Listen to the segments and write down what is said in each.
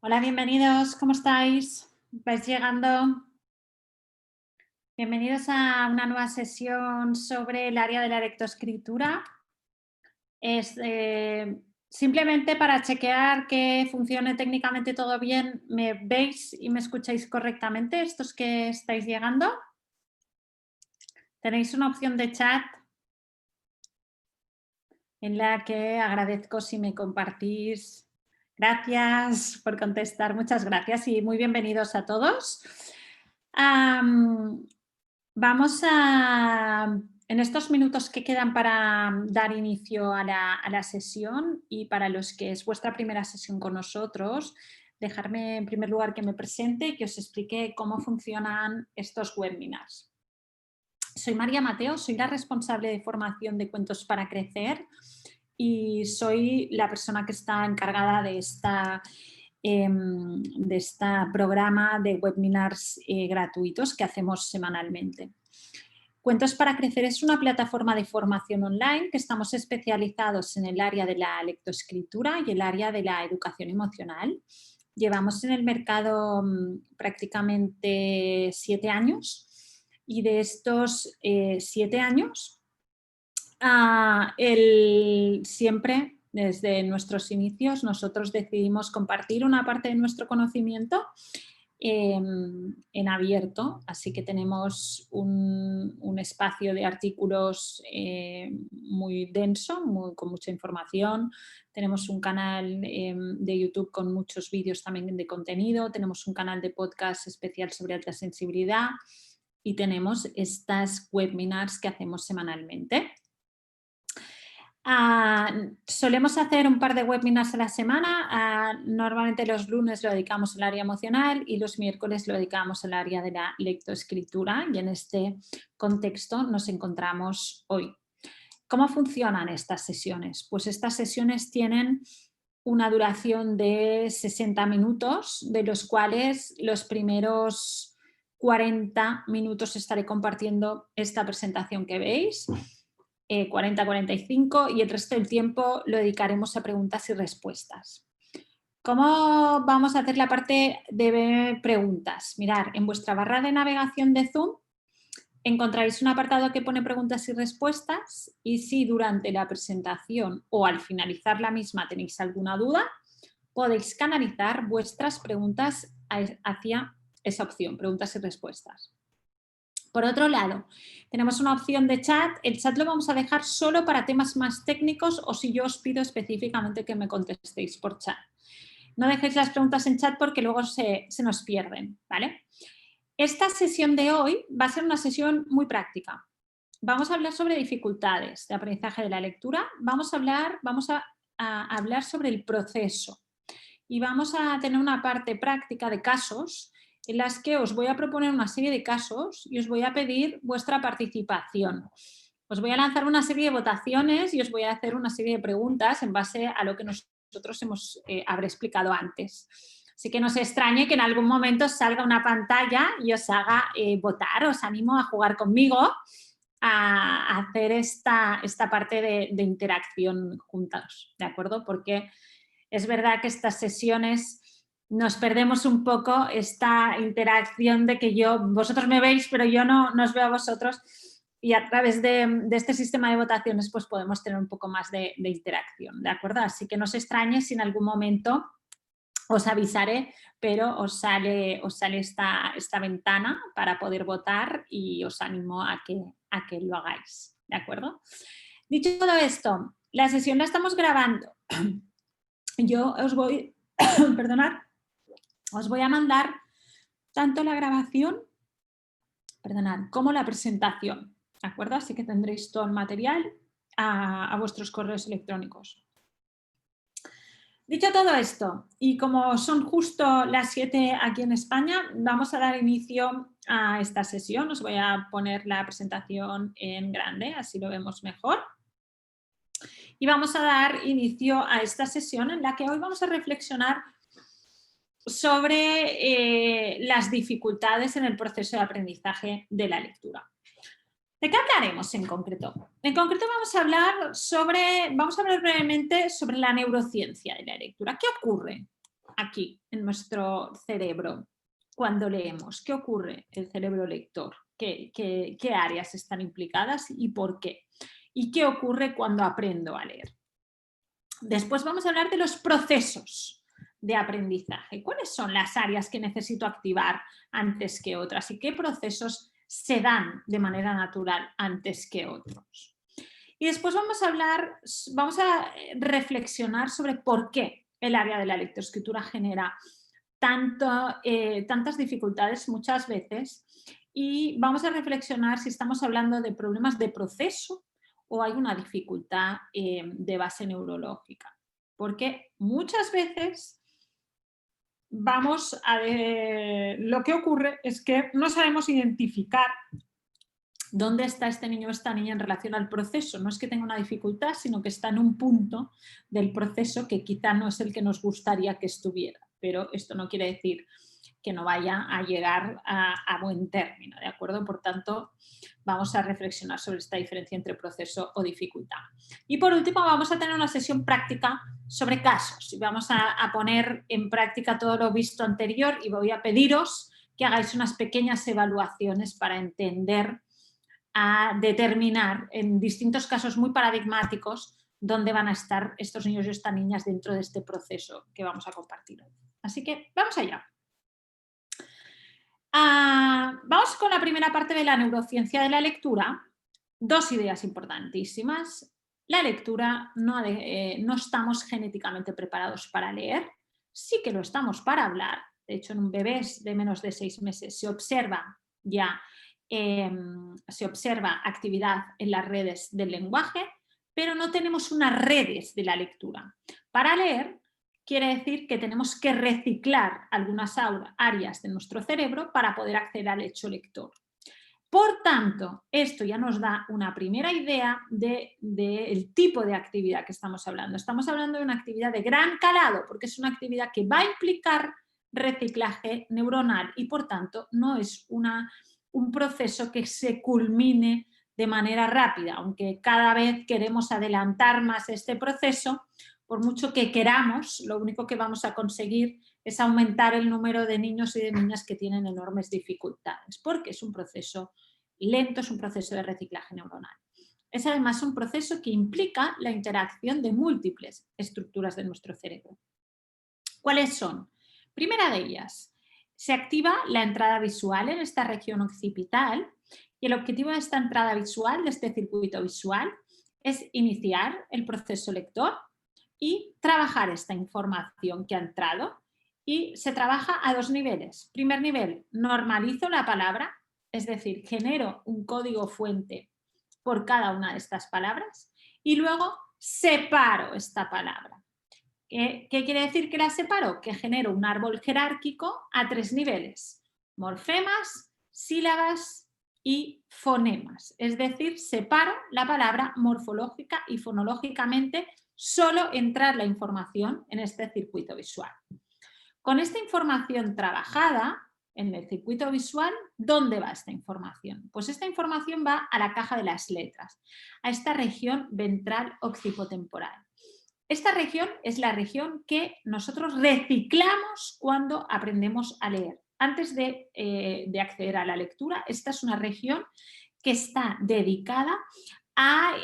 Hola, bienvenidos, ¿cómo estáis? ¿Vais llegando? Bienvenidos a una nueva sesión sobre el área de la lectoescritura. Es simplemente para chequear que funcione técnicamente todo bien. ¿Me veis y me escucháis correctamente estos que estáis llegando? Tenéis una opción de chat en la que agradezco si me compartís. Gracias por contestar, muchas gracias y muy bienvenidos a todos. Vamos a, en estos minutos que quedan para dar inicio a la sesión y para los que es vuestra primera sesión con nosotros, dejarme en primer lugar que me presente y que os explique cómo funcionan estos webinars. Soy María Mateo, soy la responsable de formación de Cuentos para Crecer y soy la persona que está encargada de este programa de webinars gratuitos que hacemos semanalmente. Cuentos para Crecer es una plataforma de formación online que estamos especializados en el área de la lectoescritura y el área de la educación emocional. Llevamos en el mercado prácticamente 7 años y de estos 7 años siempre desde nuestros inicios nosotros decidimos compartir una parte de nuestro conocimiento en abierto, así que tenemos un espacio de artículos muy denso, con mucha información. Tenemos un canal de YouTube con muchos vídeos también de contenido, tenemos un canal de podcast especial sobre alta sensibilidad y tenemos estas webinars que hacemos semanalmente. Solemos hacer un par de webinars a la semana. Normalmente los lunes lo dedicamos al área emocional y los miércoles lo dedicamos al área de la lectoescritura y en este contexto nos encontramos hoy. ¿Cómo funcionan estas sesiones? Pues estas sesiones tienen una duración de 60 minutos, de los cuales los primeros 40 minutos estaré compartiendo esta presentación que veis. 40-45 y el resto del tiempo lo dedicaremos a preguntas y respuestas. ¿Cómo vamos a hacer la parte de preguntas? Mirad, en vuestra barra de navegación de Zoom encontraréis un apartado que pone preguntas y respuestas y si durante la presentación o al finalizar la misma tenéis alguna duda, podéis canalizar vuestras preguntas hacia esa opción, preguntas y respuestas. Por otro lado, tenemos una opción de chat. El chat lo vamos a dejar solo para temas más técnicos o si yo os pido específicamente que me contestéis por chat. No dejéis las preguntas en chat porque luego se nos pierden, ¿vale? Esta sesión de hoy va a ser una sesión muy práctica. Vamos a hablar sobre dificultades de aprendizaje de la lectura. Vamos a hablar sobre el proceso y vamos a tener una parte práctica de casos en las que os voy a proponer una serie de casos y os voy a pedir vuestra participación. Os voy a lanzar una serie de votaciones y os voy a hacer una serie de preguntas en base a lo que nosotros habré explicado antes. Así que no se extrañe que en algún momento salga una pantalla y os haga votar. Os animo a jugar conmigo a hacer esta parte de interacción juntos, ¿de acuerdo? Porque es verdad que estas sesiones nos perdemos un poco esta interacción de que vosotros me veis, pero yo no os veo a vosotros y a través de este sistema de votaciones pues podemos tener un poco más de interacción, ¿de acuerdo? Así que no os extrañe si en algún momento os avisaré, pero os sale esta ventana para poder votar y os animo a que lo hagáis, ¿de acuerdo? Dicho todo esto, la sesión la estamos grabando. Yo os voy, perdonad, os voy a mandar tanto la grabación, como la presentación, ¿de acuerdo? Así que tendréis todo el material a vuestros correos electrónicos. Dicho todo esto, y como son justo las 7 aquí en España, vamos a dar inicio a esta sesión. Os voy a poner la presentación en grande, así lo vemos mejor. Y vamos a dar inicio a esta sesión en la que hoy vamos a reflexionar sobre las dificultades en el proceso de aprendizaje de la lectura. ¿De qué hablaremos en concreto? En concreto vamos a hablar brevemente sobre la neurociencia de la lectura. ¿Qué ocurre aquí, en nuestro cerebro, cuando leemos? ¿Qué ocurre en el cerebro lector? ¿Qué áreas están implicadas y por qué? ¿Y qué ocurre cuando aprendo a leer? Después vamos a hablar de los procesos de aprendizaje. ¿Cuáles son las áreas que necesito activar antes que otras? ¿Y qué procesos se dan de manera natural antes que otros? Y después vamos a reflexionar sobre por qué el área de la lectoescritura genera tantas dificultades muchas veces, y vamos a reflexionar si estamos hablando de problemas de proceso o hay una dificultad de base neurológica. Porque muchas veces lo que ocurre es que no sabemos identificar dónde está este niño o esta niña en relación al proceso. No es que tenga una dificultad, sino que está en un punto del proceso que quizá no es el que nos gustaría que estuviera. Pero esto no quiere decir que no vaya a llegar a buen término, ¿de acuerdo? Por tanto, vamos a reflexionar sobre esta diferencia entre proceso o dificultad. Y por último, vamos a tener una sesión práctica sobre casos y vamos a poner en práctica todo lo visto anterior, y voy a pediros que hagáis unas pequeñas evaluaciones para entender, a determinar en distintos casos muy paradigmáticos dónde van a estar estos niños y estas niñas dentro de este proceso que vamos a compartir hoy. Así que vamos allá. Vamos con la primera parte de la neurociencia de la lectura. Dos ideas importantísimas. La lectura, no estamos genéticamente preparados para leer, sí que lo estamos para hablar. De hecho, en un bebé de menos de 6 meses se observa actividad en las redes del lenguaje, pero no tenemos unas redes de la lectura. Para leer quiere decir que tenemos que reciclar algunas áreas de nuestro cerebro para poder acceder al hecho lector. Por tanto, esto ya nos da una primera idea del tipo de actividad que estamos hablando. Estamos hablando de una actividad de gran calado, porque es una actividad que va a implicar reciclaje neuronal y, por tanto, no es un proceso que se culmine de manera rápida, aunque cada vez queremos adelantar más este proceso. Por mucho que queramos, lo único que vamos a conseguir es aumentar el número de niños y de niñas que tienen enormes dificultades, porque es un proceso lento, es un proceso de reciclaje neuronal. Es además un proceso que implica la interacción de múltiples estructuras de nuestro cerebro. ¿Cuáles son? Primera de ellas, se activa la entrada visual en esta región occipital, y el objetivo de esta entrada visual, de este circuito visual, es iniciar el proceso lector y trabajar esta información que ha entrado, y se trabaja a dos niveles. Primer nivel, normalizo la palabra, es decir, genero un código fuente por cada una de estas palabras, y luego separo esta palabra. ¿Qué quiere decir que la separo? Que genero un árbol jerárquico a 3 niveles: morfemas, sílabas y fonemas. Es decir, separo la palabra morfológica y fonológicamente, solo entrar la información en este circuito visual. Con esta información trabajada en el circuito visual, ¿dónde va esta información? Pues esta información va a la caja de las letras, a esta región ventral occipotemporal. Esta región es la región que nosotros reciclamos cuando aprendemos a leer. Antes de acceder a la lectura, esta es una región que está dedicada a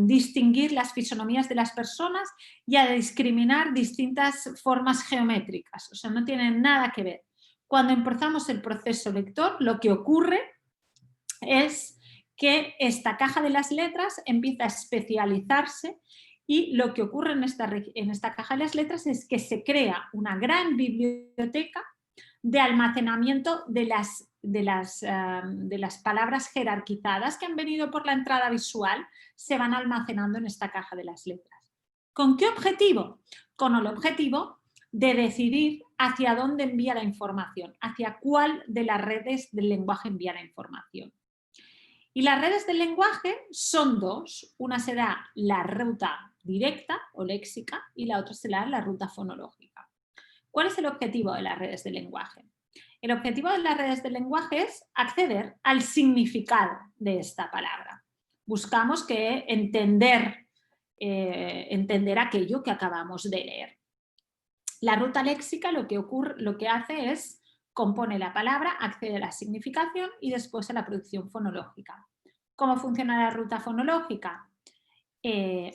distinguir las fisonomías de las personas y a discriminar distintas formas geométricas. O sea, no tienen nada que ver. Cuando empezamos el proceso lector, lo que ocurre es que esta caja de las letras empieza a especializarse, y lo que ocurre en esta caja de las letras es que se crea una gran biblioteca de almacenamiento de las palabras jerarquizadas que han venido por la entrada visual, se van almacenando en esta caja de las letras. ¿Con qué objetivo? Con el objetivo de decidir hacia dónde envía la información, hacia cuál de las redes del lenguaje envía la información. Y las redes del lenguaje son dos. Una será la ruta directa o léxica y la otra será la ruta fonológica. ¿Cuál es el objetivo de las redes del lenguaje? El objetivo de las redes del lenguaje es acceder al significado de esta palabra. Buscamos entender aquello que acabamos de leer. La ruta léxica lo que hace es compone la palabra, accede a la significación y después a la producción fonológica. ¿Cómo funciona la ruta fonológica?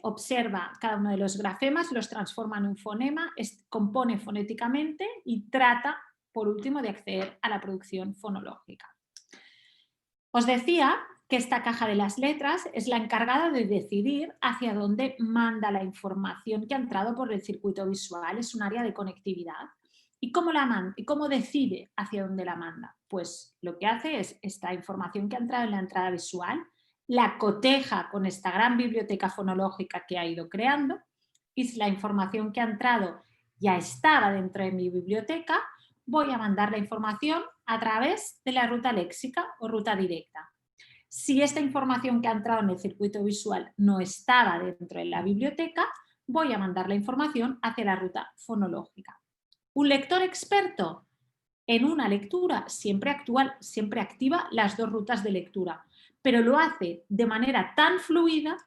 Observa cada uno de los grafemas, los transforma en un fonema, compone fonéticamente y trata, por último, de acceder a la producción fonológica. Os decía que esta caja de las letras es la encargada de decidir hacia dónde manda la información que ha entrado por el circuito visual, es un área de conectividad. ¿Y cómo la manda? ¿Y cómo decide hacia dónde la manda? Pues lo que hace es esta información que ha entrado en la entrada visual, la coteja con esta gran biblioteca fonológica que ha ido creando y si la información que ha entrado ya estaba dentro de mi biblioteca, voy a mandar la información a través de la ruta léxica o ruta directa. Si esta información que ha entrado en el circuito visual no estaba dentro de la biblioteca, voy a mandar la información hacia la ruta fonológica. Un lector experto en una lectura siempre activa las dos rutas de lectura, pero lo hace de manera tan fluida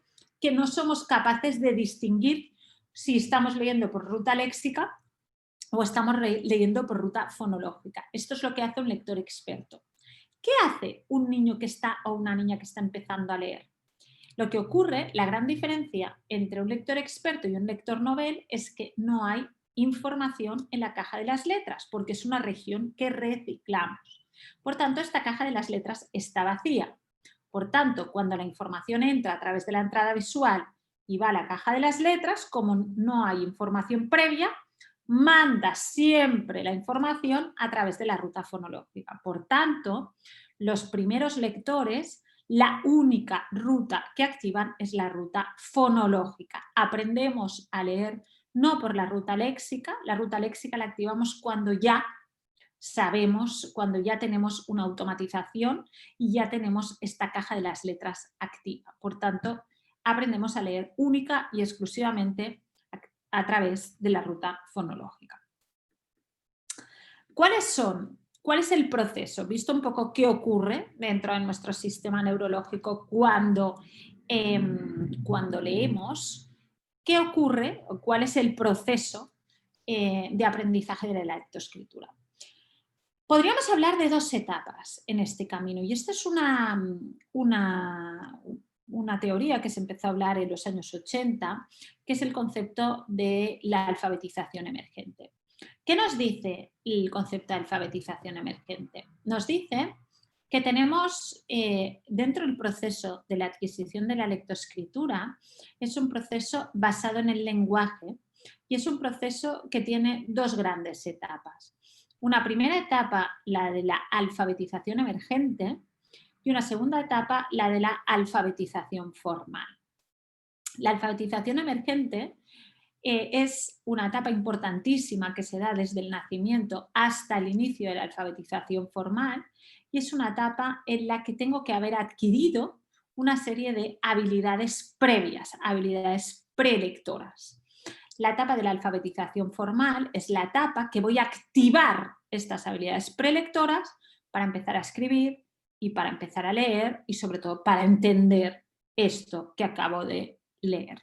que no somos capaces de distinguir si estamos leyendo por ruta léxica o estamos leyendo por ruta fonológica. Esto es lo que hace un lector experto. ¿Qué hace un niño que está o una niña que está empezando a leer? Lo que ocurre, la gran diferencia entre un lector experto y un lector novel es que no hay información en la caja de las letras, porque es una región que reciclamos. Por tanto, esta caja de las letras está vacía. Por tanto, cuando la información entra a través de la entrada visual y va a la caja de las letras, como no hay información previa, manda siempre la información a través de la ruta fonológica. Por tanto, los primeros lectores, la única ruta que activan es la ruta fonológica. Aprendemos a leer no por la ruta léxica la activamos cuando ya sabemos, cuando ya tenemos una automatización y ya tenemos esta caja de las letras activa. Por tanto, aprendemos a leer única y exclusivamente a través de la ruta fonológica. ¿Cuál es el proceso? Visto un poco qué ocurre dentro de nuestro sistema neurológico cuando leemos, ¿qué ocurre o cuál es el proceso de aprendizaje de la lectoescritura? Podríamos hablar de dos etapas en este camino y esta es una teoría que se empezó a hablar en los años 80, que es el concepto de la alfabetización emergente. ¿Qué nos dice el concepto de alfabetización emergente? Nos dice que tenemos dentro del proceso de la adquisición de la lectoescritura, es un proceso basado en el lenguaje y es un proceso que tiene dos grandes etapas. Una primera etapa, la de la alfabetización emergente, y una segunda etapa, la de la alfabetización formal. La alfabetización emergente es una etapa importantísima que se da desde el nacimiento hasta el inicio de la alfabetización formal y es una etapa en la que tengo que haber adquirido una serie de habilidades previas, habilidades prelectoras. La etapa de la alfabetización formal es la etapa que voy a activar estas habilidades prelectoras para empezar a escribir y para empezar a leer y sobre todo para entender esto que acabo de leer.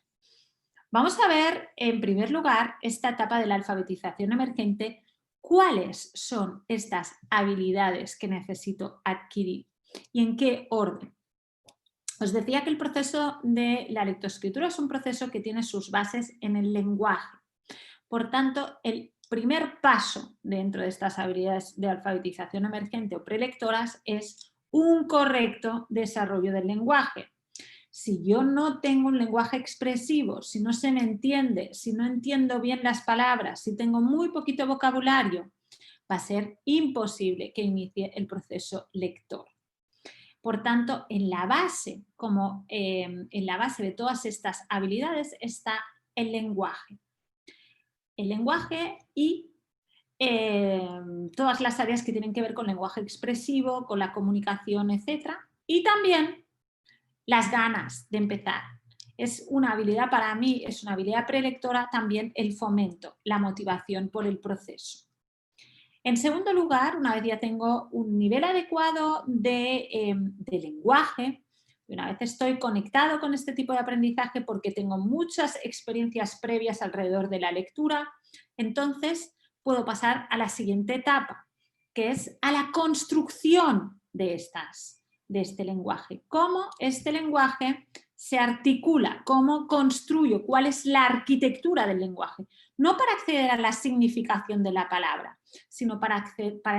Vamos a ver en primer lugar esta etapa de la alfabetización emergente, cuáles son estas habilidades que necesito adquirir y en qué orden. Os decía que el proceso de la lectoescritura es un proceso que tiene sus bases en el lenguaje. Por tanto, el primer paso dentro de estas habilidades de alfabetización emergente o prelectoras es un correcto desarrollo del lenguaje. Si yo no tengo un lenguaje expresivo, si no se me entiende, si no entiendo bien las palabras, si tengo muy poquito vocabulario, va a ser imposible que inicie el proceso lector. Por tanto, en la base de todas estas habilidades está el lenguaje. El lenguaje y todas las áreas que tienen que ver con lenguaje expresivo, con la comunicación, etc. Y también las ganas de empezar. Es una habilidad para mí, es una habilidad prelectora, también el fomento, la motivación por el proceso. En segundo lugar, una vez ya tengo un nivel adecuado de lenguaje, Y una vez estoy conectado con este tipo de aprendizaje porque tengo muchas experiencias previas alrededor de la lectura, entonces puedo pasar a la siguiente etapa, que es a la construcción de este lenguaje. Cómo este lenguaje se articula, cómo construyo, cuál es la arquitectura del lenguaje. No para acceder a la significación de la palabra, sino para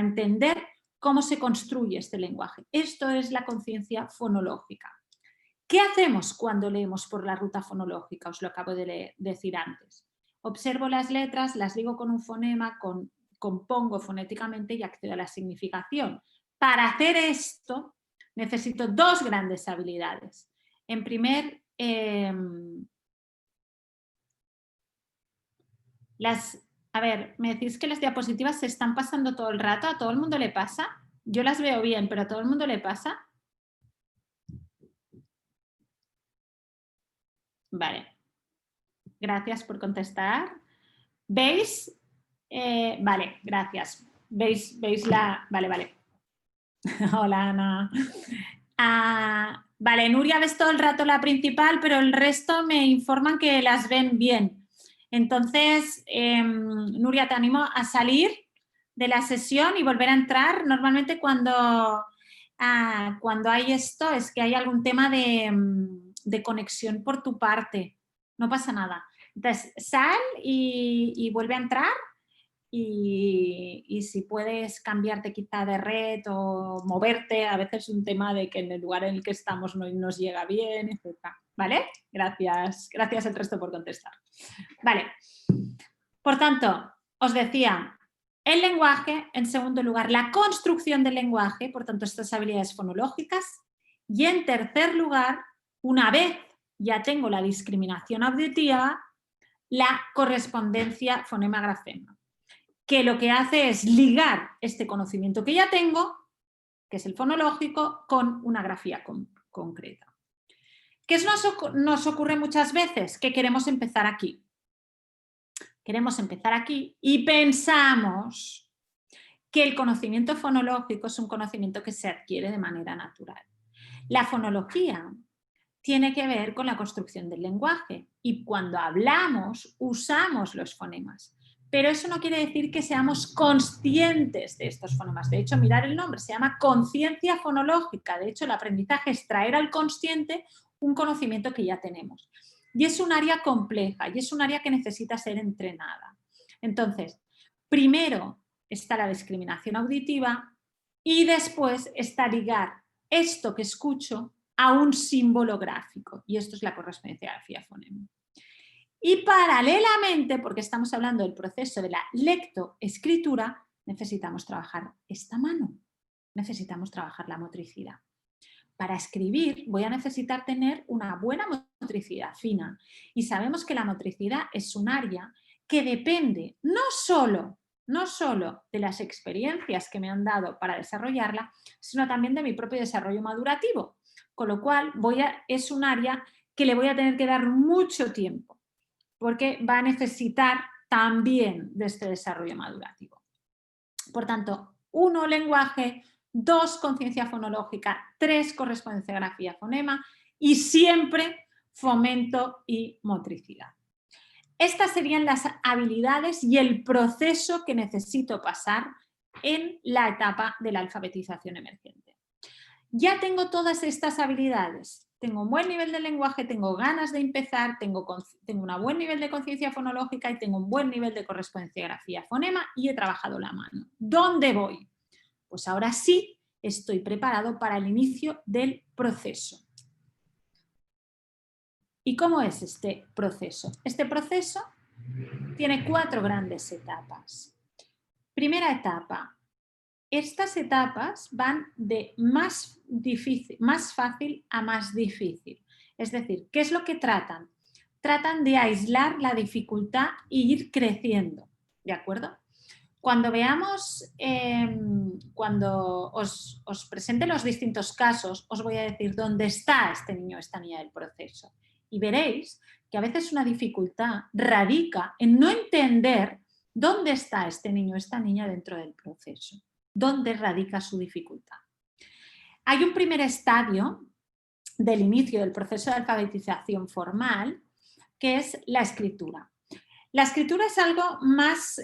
entender cómo se construye este lenguaje. Esto es la conciencia fonológica. ¿Qué hacemos cuando leemos por la ruta fonológica? Os lo acabo de decir antes. Observo las letras, las digo con un fonema, compongo fonéticamente y accedo a la significación. Para hacer esto necesito dos grandes habilidades. En primer, a ver, me decís que las diapositivas se están pasando todo el rato, ¿a todo el mundo le pasa? Yo las veo bien, pero ¿a todo el mundo le pasa? Vale, gracias por contestar. ¿Veis? Vale, gracias. ¿Veis la...? Vale. Hola, Ana. Vale, Nuria ves todo el rato la principal, pero el resto me informan que las ven bien. Entonces, Nuria, te animo a salir de la sesión y volver a entrar. Normalmente cuando hay esto es que hay algún tema de conexión por tu parte. No pasa nada. Entonces, sal y vuelve a entrar. Y si puedes cambiarte quizá de red o moverte, a veces es un tema de que en el lugar en el que estamos no nos llega bien, etc. ¿Vale? Gracias el resto por contestar. Vale. Por tanto, os decía, el lenguaje, en segundo lugar, la construcción del lenguaje, por tanto, estas habilidades fonológicas. Y en tercer lugar, una vez ya tengo la discriminación auditiva, la correspondencia fonema-grafema, que lo que hace es ligar este conocimiento que ya tengo, que es el fonológico, con una grafía concreta. ¿Qué nos ocurre muchas veces? Que queremos empezar aquí. Queremos empezar aquí y pensamos que el conocimiento fonológico es un conocimiento que se adquiere de manera natural. La fonología tiene que ver con la construcción del lenguaje y cuando hablamos usamos los fonemas. Pero eso no quiere decir que seamos conscientes de estos fonemas. De hecho, mirar el nombre, se llama conciencia fonológica. De hecho, el aprendizaje es traer al consciente un conocimiento que ya tenemos. Y es un área compleja y es un área que necesita ser entrenada. Entonces, primero está la discriminación auditiva y después está ligar esto que escucho a un símbolo gráfico. Y esto es la correspondencia grafía-fonema. Y paralelamente, porque estamos hablando del proceso de la lectoescritura, necesitamos trabajar esta mano, necesitamos trabajar la motricidad. Para escribir voy a necesitar tener una buena motricidad fina y sabemos que la motricidad es un área que depende no solo de las experiencias que me han dado para desarrollarla, sino también de mi propio desarrollo madurativo, con lo cual es un área que le voy a tener que dar mucho tiempo, porque va a necesitar también de este desarrollo madurativo. Por tanto, 1, lenguaje, 2, conciencia fonológica, 3, correspondencia grafía-fonema y siempre fomento y motricidad. Estas serían las habilidades y el proceso que necesito pasar en la etapa de la alfabetización emergente. Ya tengo todas estas habilidades. Tengo un buen nivel de lenguaje, tengo ganas de empezar, tengo un buen nivel de conciencia fonológica y tengo un buen nivel de correspondencia grafía-fonema y he trabajado la mano. ¿Dónde voy? Pues ahora sí estoy preparado para el inicio del proceso. ¿Y cómo es este proceso? Este proceso tiene 4 grandes etapas. Primera etapa. Estas etapas van de más fácil a más difícil. Es decir, ¿qué es lo que tratan? Tratan de aislar la dificultad e ir creciendo, ¿de acuerdo? Cuando veamos, cuando os presente los distintos casos, os voy a decir dónde está este niño o esta niña del proceso. Y veréis que a veces una dificultad radica en no entender dónde está este niño o esta niña dentro del proceso. ¿Dónde radica su dificultad? Hay un primer estadio del inicio del proceso de alfabetización formal, que es la escritura. La escritura es algo más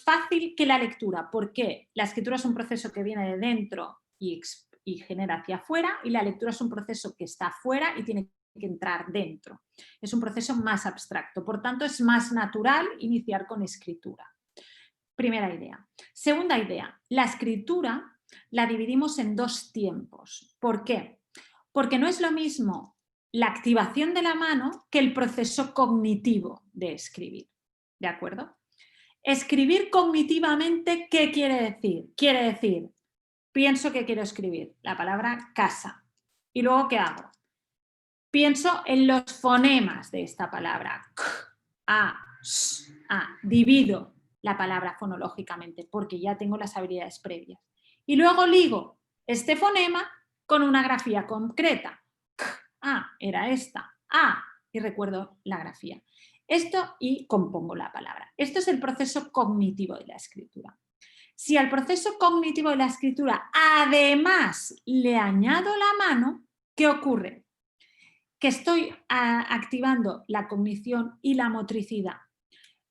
fácil que la lectura. ¿Por qué? La escritura es un proceso que viene de dentro y genera hacia afuera, y la lectura es un proceso que está afuera y tiene que entrar dentro. Es un proceso más abstracto, por tanto es más natural iniciar con escritura. Primera idea. Segunda idea, la escritura la dividimos en dos tiempos. ¿Por qué? Porque no es lo mismo la activación de la mano que el proceso cognitivo de escribir. ¿De acuerdo? Escribir cognitivamente, ¿qué quiere decir? Quiere decir, pienso que quiero escribir la palabra casa. ¿Y luego qué hago? Pienso en los fonemas de esta palabra. K, a, s, a. Divido la palabra fonológicamente porque ya tengo las habilidades previas. Y luego ligo este fonema con una grafía concreta. K, a, era esta. A, y recuerdo la grafía. Esto y compongo la palabra. Esto es el proceso cognitivo de la escritura. Si al proceso cognitivo de la escritura además le añado la mano, ¿qué ocurre? Que estoy activando la cognición y la motricidad.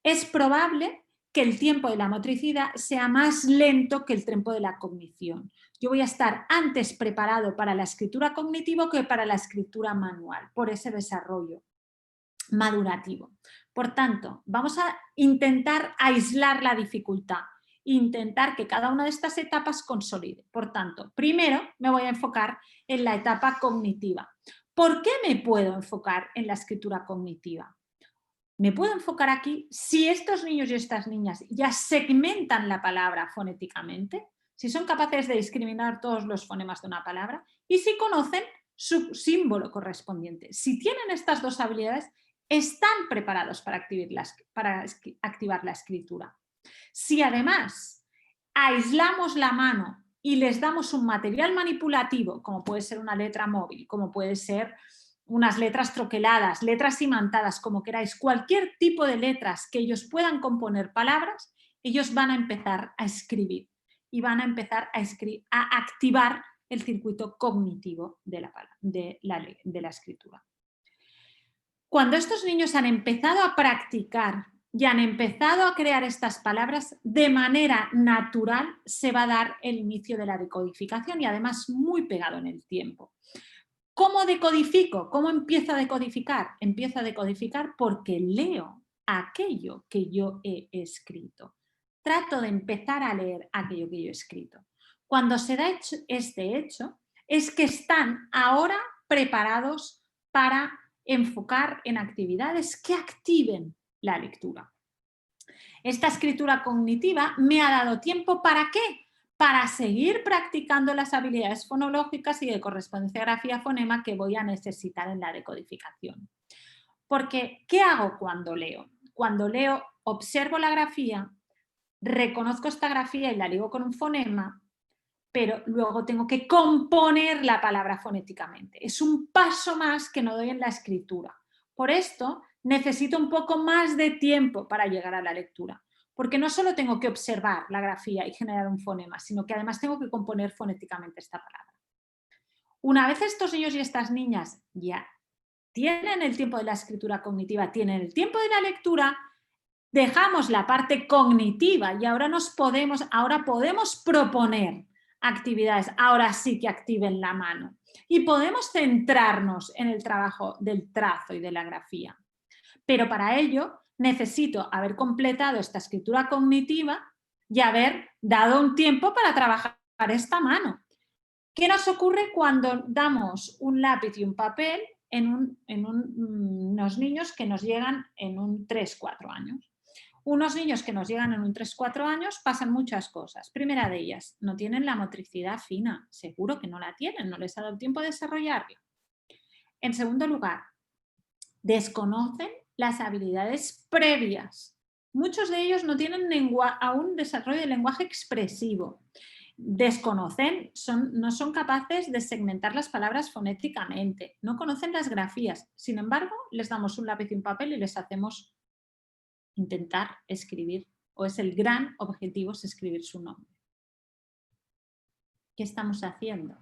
Es probable que el tiempo de la motricidad sea más lento que el tiempo de la cognición. Yo voy a estar antes preparado para la escritura cognitiva que para la escritura manual, por ese desarrollo madurativo. Por tanto, vamos a intentar aislar la dificultad, intentar que cada una de estas etapas consolide. Por tanto, primero me voy a enfocar en la etapa cognitiva. ¿Por qué me puedo enfocar en la escritura cognitiva? Me puedo enfocar aquí si estos niños y estas niñas ya segmentan la palabra fonéticamente, si son capaces de discriminar todos los fonemas de una palabra y si conocen su símbolo correspondiente. Si tienen estas dos habilidades, están preparados para activar la escritura. Si además aislamos la mano y les damos un material manipulativo, como puede ser una letra móvil, como puede ser unas letras troqueladas, letras imantadas, como queráis, cualquier tipo de letras que ellos puedan componer palabras, ellos van a empezar a escribir y van a empezar a activar el circuito cognitivo de la escritura. Cuando estos niños han empezado a practicar y han empezado a crear estas palabras, de manera natural se va a dar el inicio de la decodificación y además muy pegado en el tiempo. ¿Cómo decodifico? ¿Cómo empiezo a decodificar? Empiezo a decodificar porque leo aquello que yo he escrito. Trato de empezar a leer aquello que yo he escrito. Cuando se da este hecho, es que están ahora preparados para enfocar en actividades que activen la lectura. Esta escritura cognitiva me ha dado tiempo ¿para qué? Para seguir practicando las habilidades fonológicas y de correspondencia grafía-fonema que voy a necesitar en la decodificación. Porque, ¿qué hago cuando leo? Cuando leo, observo la grafía, reconozco esta grafía y la ligo con un fonema, pero luego tengo que componer la palabra fonéticamente. Es un paso más que no doy en la escritura. Por esto, necesito un poco más de tiempo para llegar a la lectura. Porque no solo tengo que observar la grafía y generar un fonema, sino que además tengo que componer fonéticamente esta palabra. Una vez estos niños y estas niñas ya tienen el tiempo de la escritura cognitiva, tienen el tiempo de la lectura, dejamos la parte cognitiva y ahora podemos proponer actividades, ahora sí que activen la mano. Y podemos centrarnos en el trabajo del trazo y de la grafía. Pero para ello necesito haber completado esta escritura cognitiva y haber dado un tiempo para trabajar esta mano. ¿Qué nos ocurre cuando damos un lápiz y un papel en unos niños que nos llegan en un 3-4 años? Unos niños que nos llegan en un 3-4 años pasan muchas cosas. Primera de ellas, no tienen la motricidad fina, seguro que no la tienen, no les ha dado tiempo de desarrollarla. En segundo lugar, desconocen las habilidades previas. Muchos de ellos no tienen aún desarrollo de lenguaje expresivo. Desconocen, no son capaces de segmentar las palabras fonéticamente, no conocen las grafías. Sin embargo, les damos un lápiz y un papel y les hacemos intentar escribir, o es el gran objetivo, es escribir su nombre. ¿Qué estamos haciendo?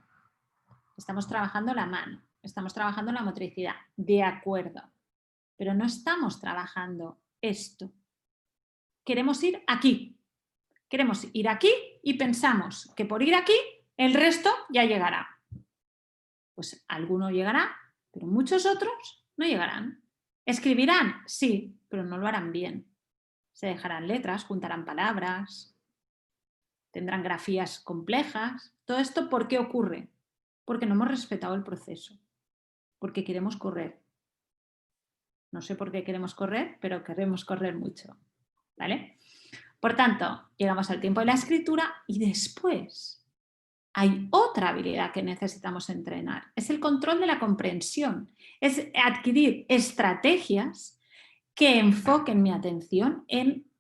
estamos trabajando la mano, estamos trabajando la motricidad, de acuerdo, pero no estamos trabajando esto. Queremos ir aquí, y pensamos que por ir aquí el resto ya llegará. Pues alguno llegará, pero muchos otros no llegarán. ¿Escribirán? Sí, pero no lo harán bien. Se dejarán letras, juntarán palabras, tendrán grafías complejas. ¿Todo esto por qué ocurre? Porque no hemos respetado el proceso, porque queremos correr. No sé por qué queremos correr, pero queremos correr mucho, ¿vale? Por tanto, llegamos al tiempo de la escritura y después hay otra habilidad que necesitamos entrenar. Es el control de la comprensión. Es adquirir estrategias que enfoquen mi atención en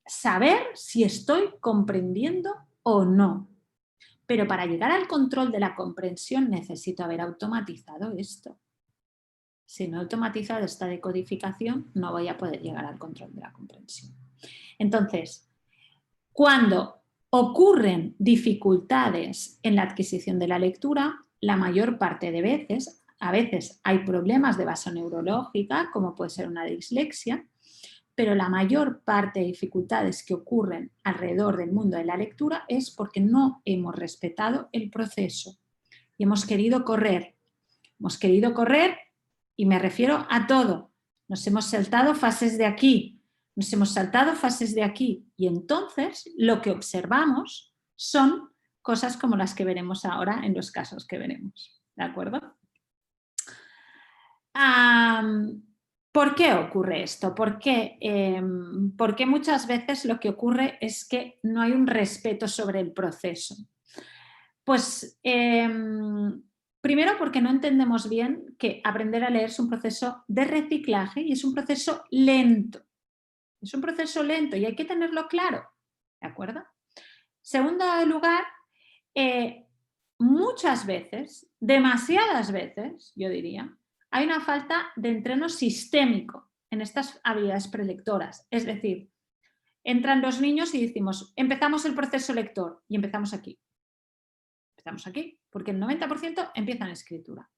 saber si estoy comprendiendo o no. Pero para llegar al control de la comprensión necesito haber automatizado esto. Si no he automatizado esta decodificación, no voy a poder llegar al control de la comprensión. Entonces, cuando ocurren dificultades en la adquisición de la lectura, la mayor parte de veces, a veces hay problemas de base neurológica, como puede ser una dislexia, pero la mayor parte de dificultades que ocurren alrededor del mundo de la lectura es porque no hemos respetado el proceso y hemos querido correr. Hemos querido correr y me refiero a todo. Nos hemos saltado fases de aquí, nos hemos saltado fases de aquí y entonces lo que observamos son cosas como las que veremos ahora en los casos que veremos. ¿De acuerdo? ¿Por qué ocurre esto? Porque muchas veces lo que ocurre es que no hay un respeto sobre el proceso. Pues primero porque no entendemos bien que aprender a leer es un proceso de reciclaje y es un proceso lento. Es un proceso lento y hay que tenerlo claro, ¿de acuerdo? Segundo lugar, muchas veces, demasiadas veces, yo diría, hay una falta de entreno sistémico en estas habilidades prelectoras. Es decir, entran los niños y decimos, empezamos el proceso lector y empezamos aquí. Empezamos aquí, porque el 90% empieza en escritura.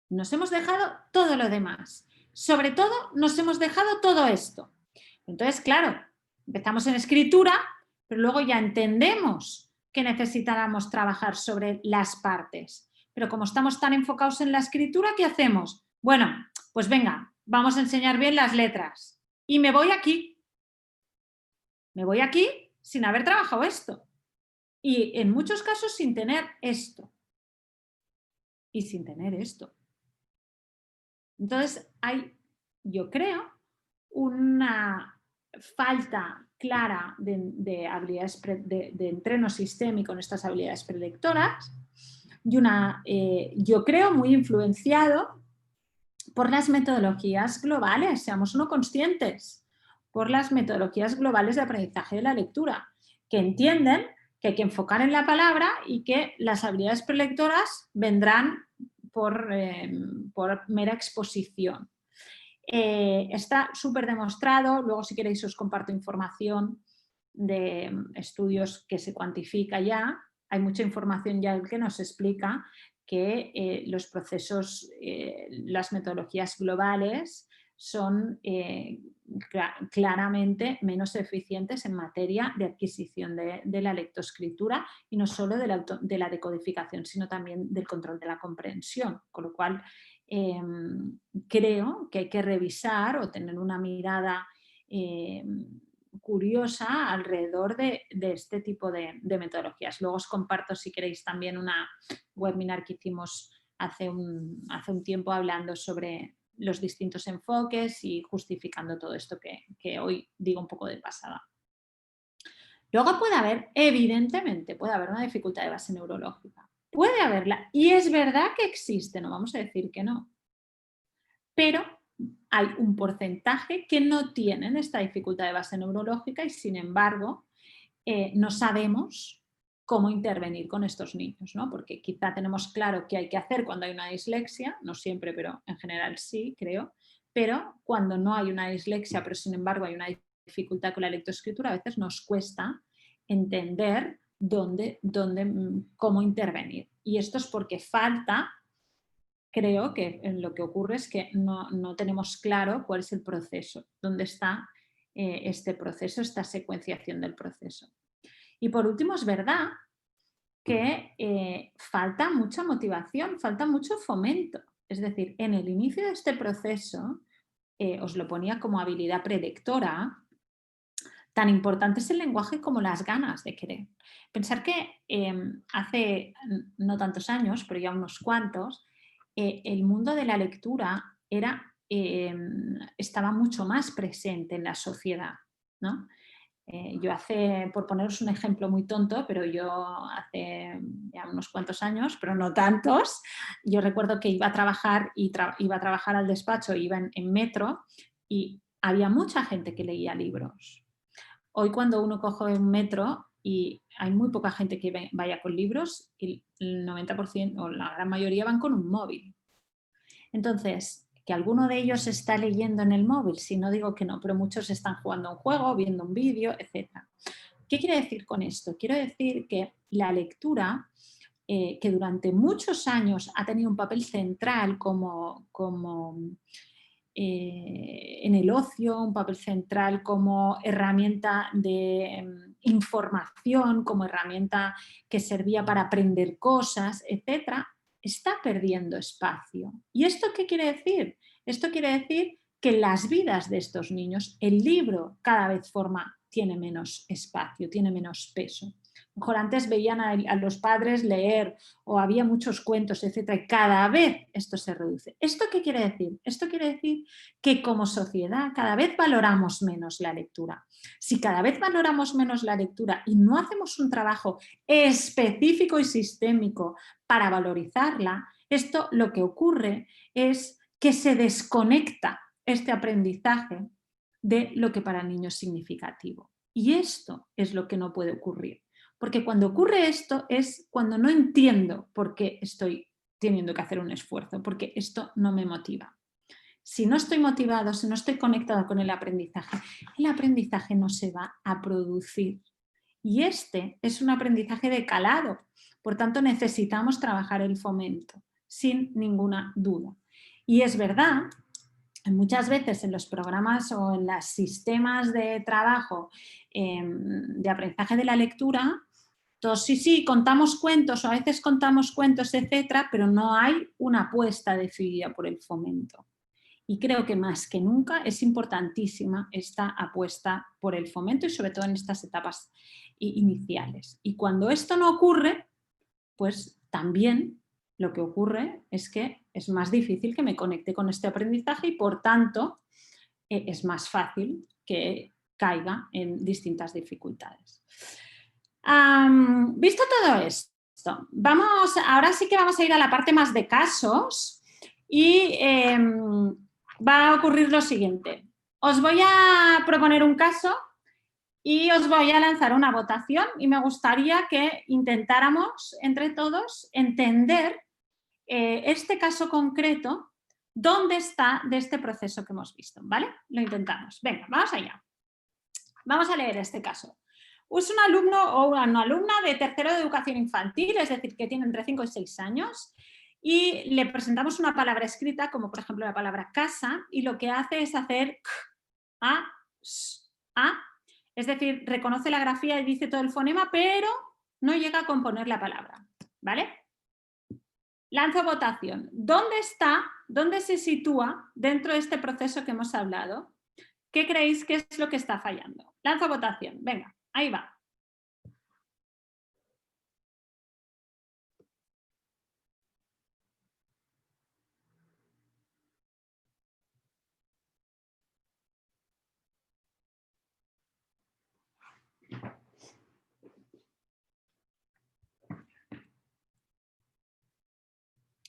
Nos hemos dejado todo lo demás. Sobre todo, nos hemos dejado todo esto. Entonces, claro, empezamos en escritura, pero luego ya entendemos que necesitáramos trabajar sobre las partes. Pero como estamos tan enfocados en la escritura, ¿qué hacemos? Bueno, pues venga, vamos a enseñar bien las letras. Y me voy aquí. Me voy aquí sin haber trabajado esto. Y en muchos casos sin tener esto. Y sin tener esto. Entonces hay, yo creo, una falta clara de habilidades de entreno sistémico en estas habilidades prelectoras y yo creo, muy influenciado por las metodologías globales, seamos no conscientes, por las metodologías globales de aprendizaje de la lectura, que entienden que hay que enfocar en la palabra y que las habilidades prelectoras vendrán por mera exposición. Está súper demostrado, luego si queréis os comparto información de estudios que se cuantifica ya, hay mucha información ya que nos explica que los procesos, las metodologías globales son claramente menos eficientes en materia de adquisición de la lectoescritura y no solo de la decodificación, sino también del control de la comprensión, con lo cual creo que hay que revisar o tener una mirada curiosa alrededor de este tipo de metodologías. Luego os comparto, si queréis, también una webinar que hicimos hace un tiempo hablando sobre los distintos enfoques y justificando todo esto que hoy digo un poco de pasada. Luego puede haber, evidentemente, puede haber una dificultad de base neurológica. Puede haberla y es verdad que existe, no vamos a decir que no. Pero hay un porcentaje que no tienen esta dificultad de base neurológica y, sin embargo, no sabemos cómo intervenir con estos niños, ¿no? Porque quizá tenemos claro qué hay que hacer cuando hay una dislexia, no siempre, pero en general sí, creo, pero cuando no hay una dislexia, pero sin embargo hay una dificultad con la lectoescritura, a veces nos cuesta entender cómo intervenir. Y esto es porque falta, creo que lo que ocurre es que no tenemos claro cuál es el proceso, dónde está este proceso, esta secuenciación del proceso. Y por último, es verdad que falta mucha motivación, falta mucho fomento. Es decir, en el inicio de este proceso, os lo ponía como habilidad predictora, tan importante es el lenguaje como las ganas de querer. Pensar que hace no tantos años, pero ya unos cuantos, el mundo de la lectura estaba mucho más presente en la sociedad, ¿no? Yo por poneros un ejemplo muy tonto, pero yo hace ya unos cuantos años, pero no tantos, yo recuerdo que iba a trabajar iba a trabajar al despacho, iba en metro y había mucha gente que leía libros. Hoy cuando uno coge un metro y hay muy poca gente que vaya con libros, y el 90% o la gran mayoría van con un móvil. Entonces, que alguno de ellos está leyendo en el móvil, si no digo que no, pero muchos están jugando a un juego, viendo un vídeo, etc. ¿Qué quiere decir con esto? Quiero decir que la lectura, que durante muchos años ha tenido un papel central en el ocio, un papel central como herramienta de información, como herramienta que servía para aprender cosas, etcétera, está perdiendo espacio. ¿Y esto qué quiere decir? Esto quiere decir que en las vidas de estos niños el libro cada vez tiene menos espacio, tiene menos peso. A lo mejor antes veían a los padres leer o había muchos cuentos, etcétera, y cada vez esto se reduce. ¿Esto qué quiere decir? Esto quiere decir que como sociedad cada vez valoramos menos la lectura. Si cada vez valoramos menos la lectura y no hacemos un trabajo específico y sistémico para valorizarla, esto lo que ocurre es que se desconecta este aprendizaje de lo que para el niño es significativo. Y esto es lo que no puede ocurrir. Porque cuando ocurre esto es cuando no entiendo por qué estoy teniendo que hacer un esfuerzo, porque esto no me motiva. Si no estoy motivado, si no estoy conectado con el aprendizaje no se va a producir. Y este es un aprendizaje de calado. Por tanto, necesitamos trabajar el fomento, sin ninguna duda. Y es verdad, muchas veces en los programas o en los sistemas de trabajo de aprendizaje de la lectura, todos sí, contamos cuentos o a veces contamos cuentos, etcétera, pero no hay una apuesta decidida por el fomento. Y creo que más que nunca es importantísima esta apuesta por el fomento y sobre todo en estas etapas iniciales. Y cuando esto no ocurre, pues también lo que ocurre es que es más difícil que me conecte con este aprendizaje y por tanto es más fácil que caiga en distintas dificultades. Visto todo esto, ahora sí que vamos a ir a la parte más de casos y va a ocurrir lo siguiente. Os voy a proponer un caso y os voy a lanzar una votación y me gustaría que intentáramos entre todos entender este caso concreto, dónde está de este proceso que hemos visto, ¿vale? Lo intentamos. Venga, vamos allá. Vamos a leer este caso. Es un alumno o una alumna de tercero de educación infantil, es decir, que tiene entre 5 y 6 años, y le presentamos una palabra escrita, como por ejemplo la palabra casa, y lo que hace es hacer a, a, es decir, reconoce la grafía y dice todo el fonema, pero no llega a componer la palabra, ¿vale? Lanzo votación. ¿Dónde se sitúa dentro de este proceso que hemos hablado? ¿Qué creéis que es lo que está fallando? Lanzo votación. Venga, ahí va.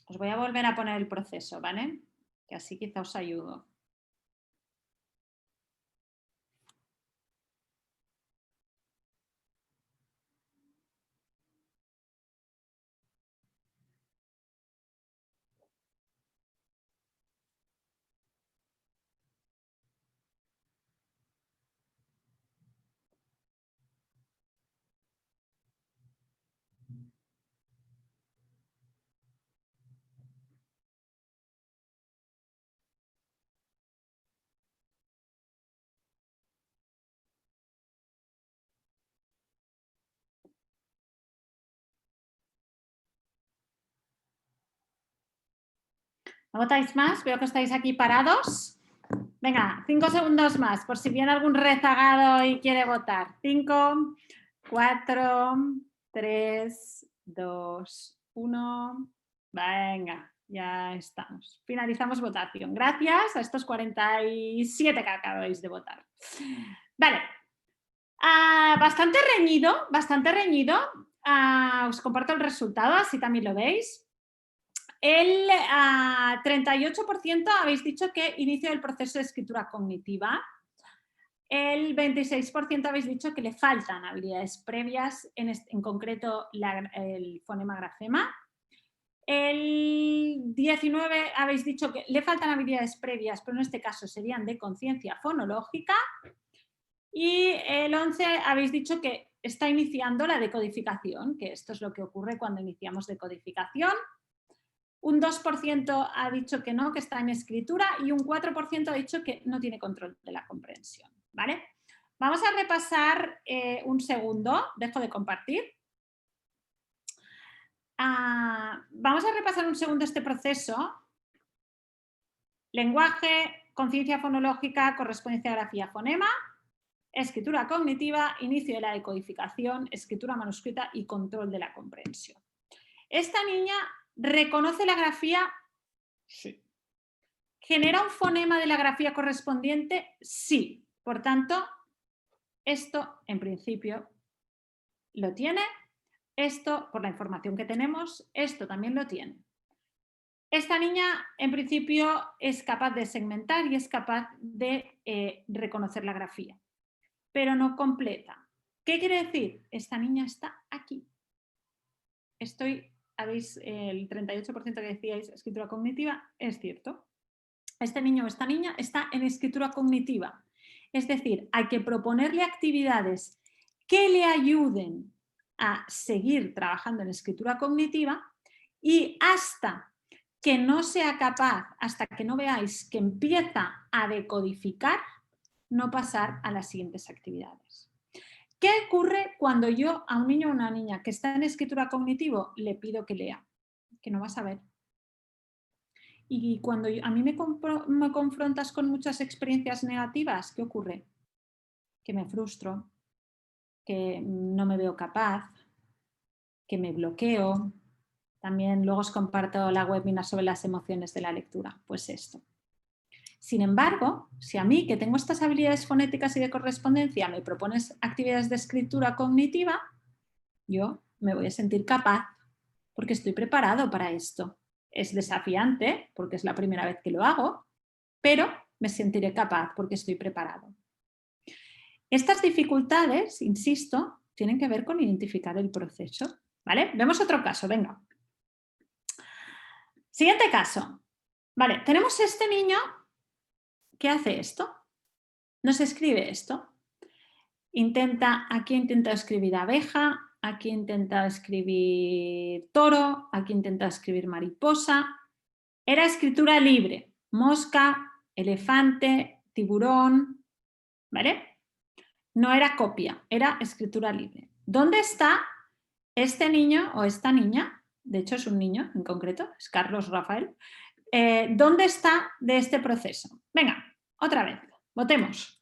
Os voy a volver a poner el proceso, ¿vale? Que así quizá os ayudo. ¿No votáis más? Veo que estáis aquí parados. Venga, 5 segundos más, por si viene algún rezagado y quiere votar. 5, 4, 3, 2, 1. Venga, ya estamos. Finalizamos votación. Gracias a estos 47 que acabáis de votar. Vale. Bastante reñido, bastante reñido. Os comparto el resultado, así también lo veis. El 38% habéis dicho que inicio del proceso de escritura cognitiva. El 26% habéis dicho que le faltan habilidades previas, en concreto el fonema grafema. El 19% habéis dicho que le faltan habilidades previas, pero en este caso serían de conciencia fonológica. Y el 11% habéis dicho que está iniciando la decodificación, que esto es lo que ocurre cuando iniciamos decodificación. Un 2% ha dicho que no, que está en escritura, y un 4% ha dicho que no tiene control de la comprensión. ¿Vale? Vamos a repasar un segundo, dejo de compartir. Vamos a repasar un segundo este proceso. Lenguaje, conciencia fonológica, correspondencia grafía-fonema, escritura cognitiva, inicio de la decodificación, escritura manuscrita y control de la comprensión. Esta niña reconoce la grafía, sí. ¿Genera un fonema de la grafía correspondiente? Sí. Por tanto, esto en principio lo tiene. Esto, por la información que tenemos, esto también lo tiene. Esta niña, en principio, es capaz de segmentar y es capaz de reconocer la grafía, pero no completa. ¿Qué quiere decir? Esta niña está aquí. ¿Habéis el 38% que decíais escritura cognitiva? Es cierto. Este niño o esta niña está en escritura cognitiva. Es decir, hay que proponerle actividades que le ayuden a seguir trabajando en escritura cognitiva, y hasta que no sea capaz, hasta que no veáis que empieza a decodificar, no pasar a las siguientes actividades. ¿Qué ocurre cuando yo a un niño o una niña que está en escritura cognitiva le pido que lea? Que no va a saber. Y cuando a mí me confrontas con muchas experiencias negativas, ¿qué ocurre? Que me frustro, que no me veo capaz, que me bloqueo. También luego os comparto la webinar sobre las emociones de la lectura. Pues esto. Sin embargo, si a mí, que tengo estas habilidades fonéticas y de correspondencia, me propones actividades de escritura cognitiva, yo me voy a sentir capaz porque estoy preparado para esto. Es desafiante porque es la primera vez que lo hago, pero me sentiré capaz porque estoy preparado. Estas dificultades, insisto, tienen que ver con identificar el proceso. ¿Vale? Vemos otro caso, venga. Siguiente caso. Vale, tenemos este niño que hace esto. Nos escribe esto. Aquí intenta escribir abeja, aquí intenta escribir toro, aquí intenta escribir mariposa. Era escritura libre. Mosca, elefante, tiburón, ¿vale? No era copia, era escritura libre. ¿Dónde está este niño o esta niña? De hecho es un niño en concreto, es Carlos Rafael. ¿Dónde está de este proceso? Venga, otra vez, votemos.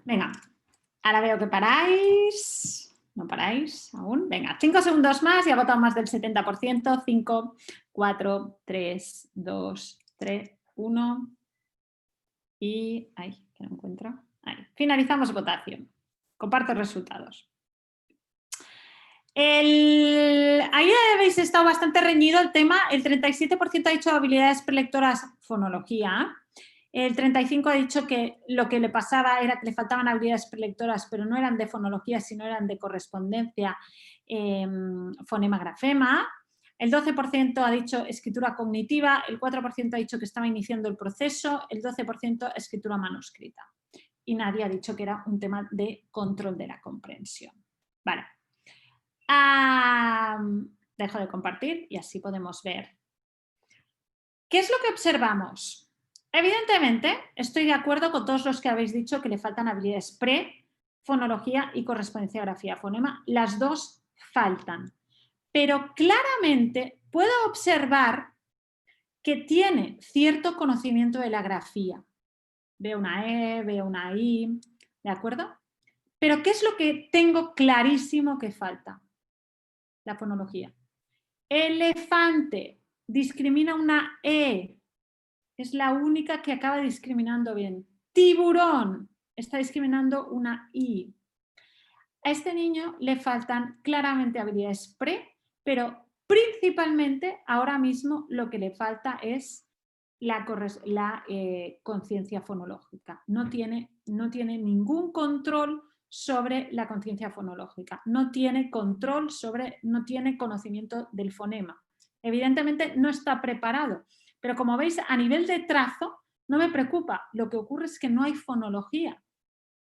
Venga, Ahora veo que paráis. No paráis aún. Venga, 5 segundos más y ha votado más del 70%. 5, 4, 3, 2, 3, 1. Y... Ay, que no encuentro. Ahí. Finalizamos votación. Comparto resultados. Ahí habéis estado bastante reñido el tema. El 37% ha dicho habilidades prelectoras fonología. El 35% ha dicho que lo que le pasaba era que le faltaban habilidades prelectoras, pero no eran de fonología, sino eran de correspondencia fonema-grafema. El 12% ha dicho escritura cognitiva, el 4% ha dicho que estaba iniciando el proceso, el 12% escritura manuscrita. Y nadie ha dicho que era un tema de control de la comprensión. Vale. Dejo de compartir y así podemos ver. ¿Qué es lo que observamos? Evidentemente, estoy de acuerdo con todos los que habéis dicho que le faltan habilidades fonología y correspondencia grafía-fonema. Las dos faltan. Pero claramente puedo observar que tiene cierto conocimiento de la grafía. Veo una E, veo una I, ¿de acuerdo? Pero ¿qué es lo que tengo clarísimo que falta? La fonología. Elefante, discrimina una E. Es la única que acaba discriminando bien. Tiburón, está discriminando una I. A este niño le faltan claramente habilidades pero principalmente ahora mismo lo que le falta es la conciencia fonológica. No tiene ningún control sobre la conciencia fonológica. No tiene control no tiene conocimiento del fonema. Evidentemente no está preparado. Pero como veis, a nivel de trazo no me preocupa. Lo que ocurre es que no hay fonología.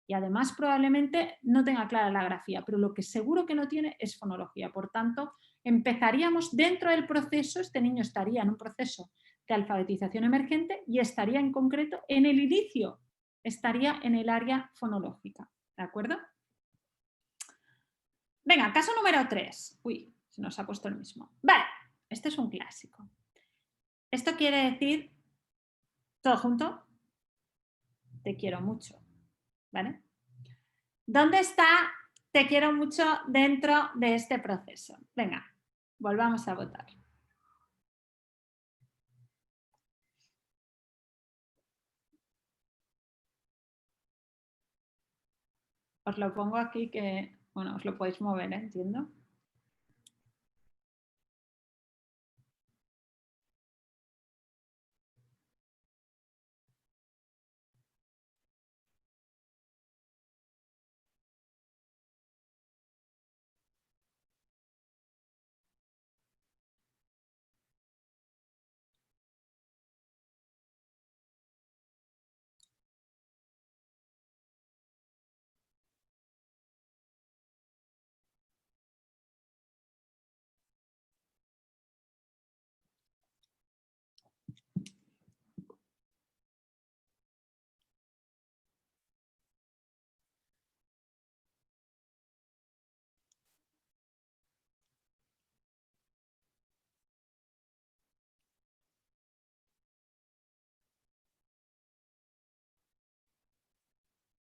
Y además probablemente no tenga clara la grafía, pero lo que seguro que no tiene es fonología. Por tanto, empezaríamos dentro del proceso, este niño estaría en un proceso de alfabetización emergente y estaría en concreto en el inicio, estaría en el área fonológica. ¿De acuerdo? Venga, caso número 3. Uy, se nos ha puesto el mismo. Vale, este es un clásico. Esto quiere decir, todo junto, te quiero mucho. ¿Vale? ¿Dónde está te quiero mucho dentro de este proceso? Venga, volvamos a votar. Os lo pongo aquí que, bueno, os lo podéis mover, entiendo.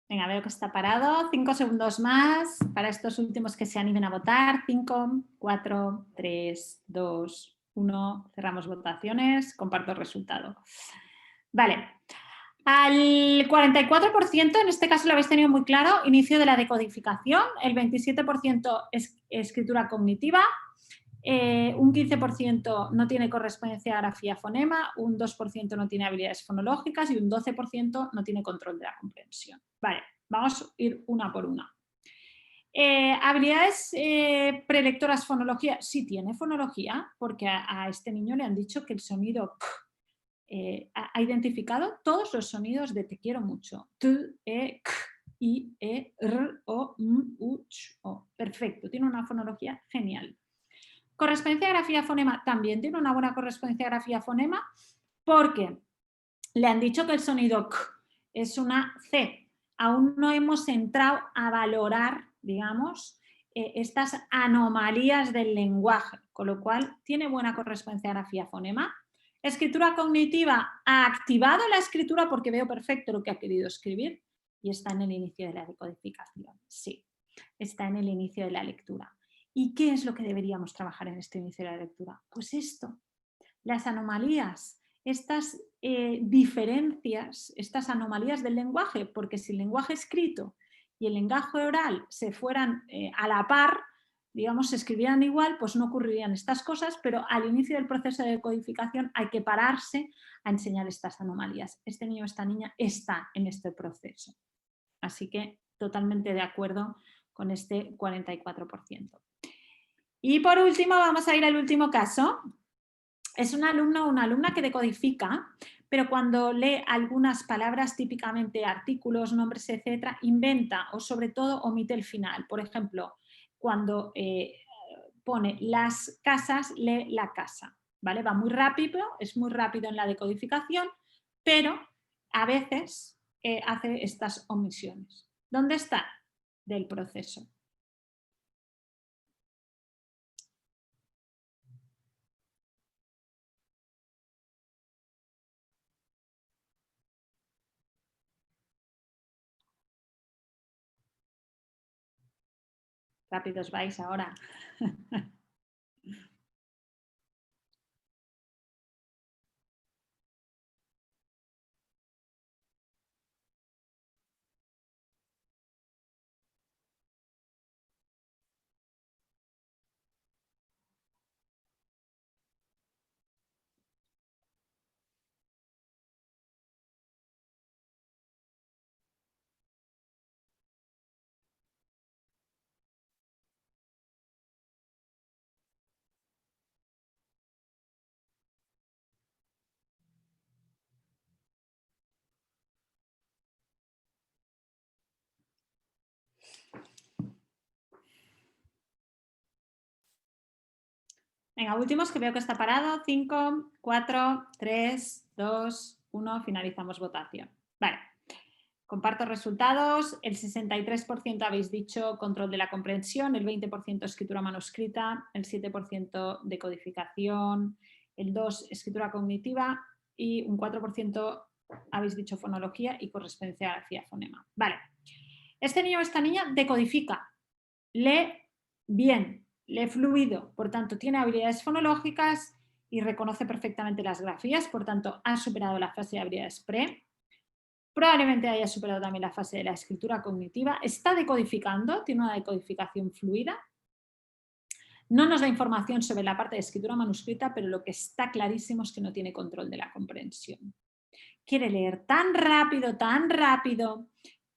Venga, veo que está parado. 5 segundos más para estos últimos que se animen a votar. 5, 4, 3, 2, 1. Cerramos votaciones. Comparto el resultado. Vale. Al 44%, en este caso lo habéis tenido muy claro, inicio de la decodificación. El 27% es escritura cognitiva. Un 15% no tiene correspondencia grafía-fonema, un 2% no tiene habilidades fonológicas y un 12% no tiene control de la comprensión. Vale, vamos a ir una por una. Habilidades prelectoras fonología, sí tiene fonología, porque a este niño le han dicho que el sonido k, ha identificado todos los sonidos de te quiero mucho. T, E, k, I, E, R, O, M, U, Ch, O. Perfecto, tiene una fonología genial. Correspondencia grafía-fonema también tiene una buena correspondencia grafía-fonema porque le han dicho que el sonido k es una C. Aún no hemos entrado a valorar, digamos, estas anomalías del lenguaje, con lo cual tiene buena correspondencia grafía-fonema. Escritura cognitiva, ha activado la escritura porque veo perfecto lo que ha querido escribir. y está en el inicio de la decodificación. Sí, está en el inicio de la lectura. ¿Y qué es lo que deberíamos trabajar en este inicio de la lectura? Pues esto, las anomalías, estas diferencias, estas anomalías del lenguaje, porque si el lenguaje escrito y el lenguaje oral se fueran a la par, digamos, se escribieran igual, pues no ocurrirían estas cosas, pero al inicio del proceso de decodificación hay que pararse a enseñar estas anomalías. Este niño o esta niña está en este proceso. Así que totalmente de acuerdo con este 44%. Y por último, vamos a ir al último caso. Es un alumno o una alumna que decodifica, pero cuando lee algunas palabras, típicamente artículos, nombres, etcétera, inventa o sobre todo omite el final. Por ejemplo, cuando pone las casas, lee la casa. ¿Vale? Va muy rápido, es muy rápido en la decodificación, pero a veces hace estas omisiones. ¿Dónde está? Del proceso. Rápidos vais ahora. Venga, últimos que veo que está parado. 5, 4, 3, 2, 1. Finalizamos votación. Vale. Comparto resultados. El 63% habéis dicho control de la comprensión, el 20% escritura manuscrita, el 7% decodificación, el 2% escritura cognitiva y un 4% habéis dicho fonología y correspondencia grafía-fonema. Vale. Este niño o esta niña decodifica, lee bien, lee fluido, por tanto tiene habilidades fonológicas y reconoce perfectamente las grafías, por tanto ha superado la fase de habilidades pre. Probablemente haya superado también la fase de la escritura cognitiva, está decodificando, tiene una decodificación fluida. No nos da información sobre la parte de escritura manuscrita, pero lo que está clarísimo es que no tiene control de la comprensión. Quiere leer tan rápido,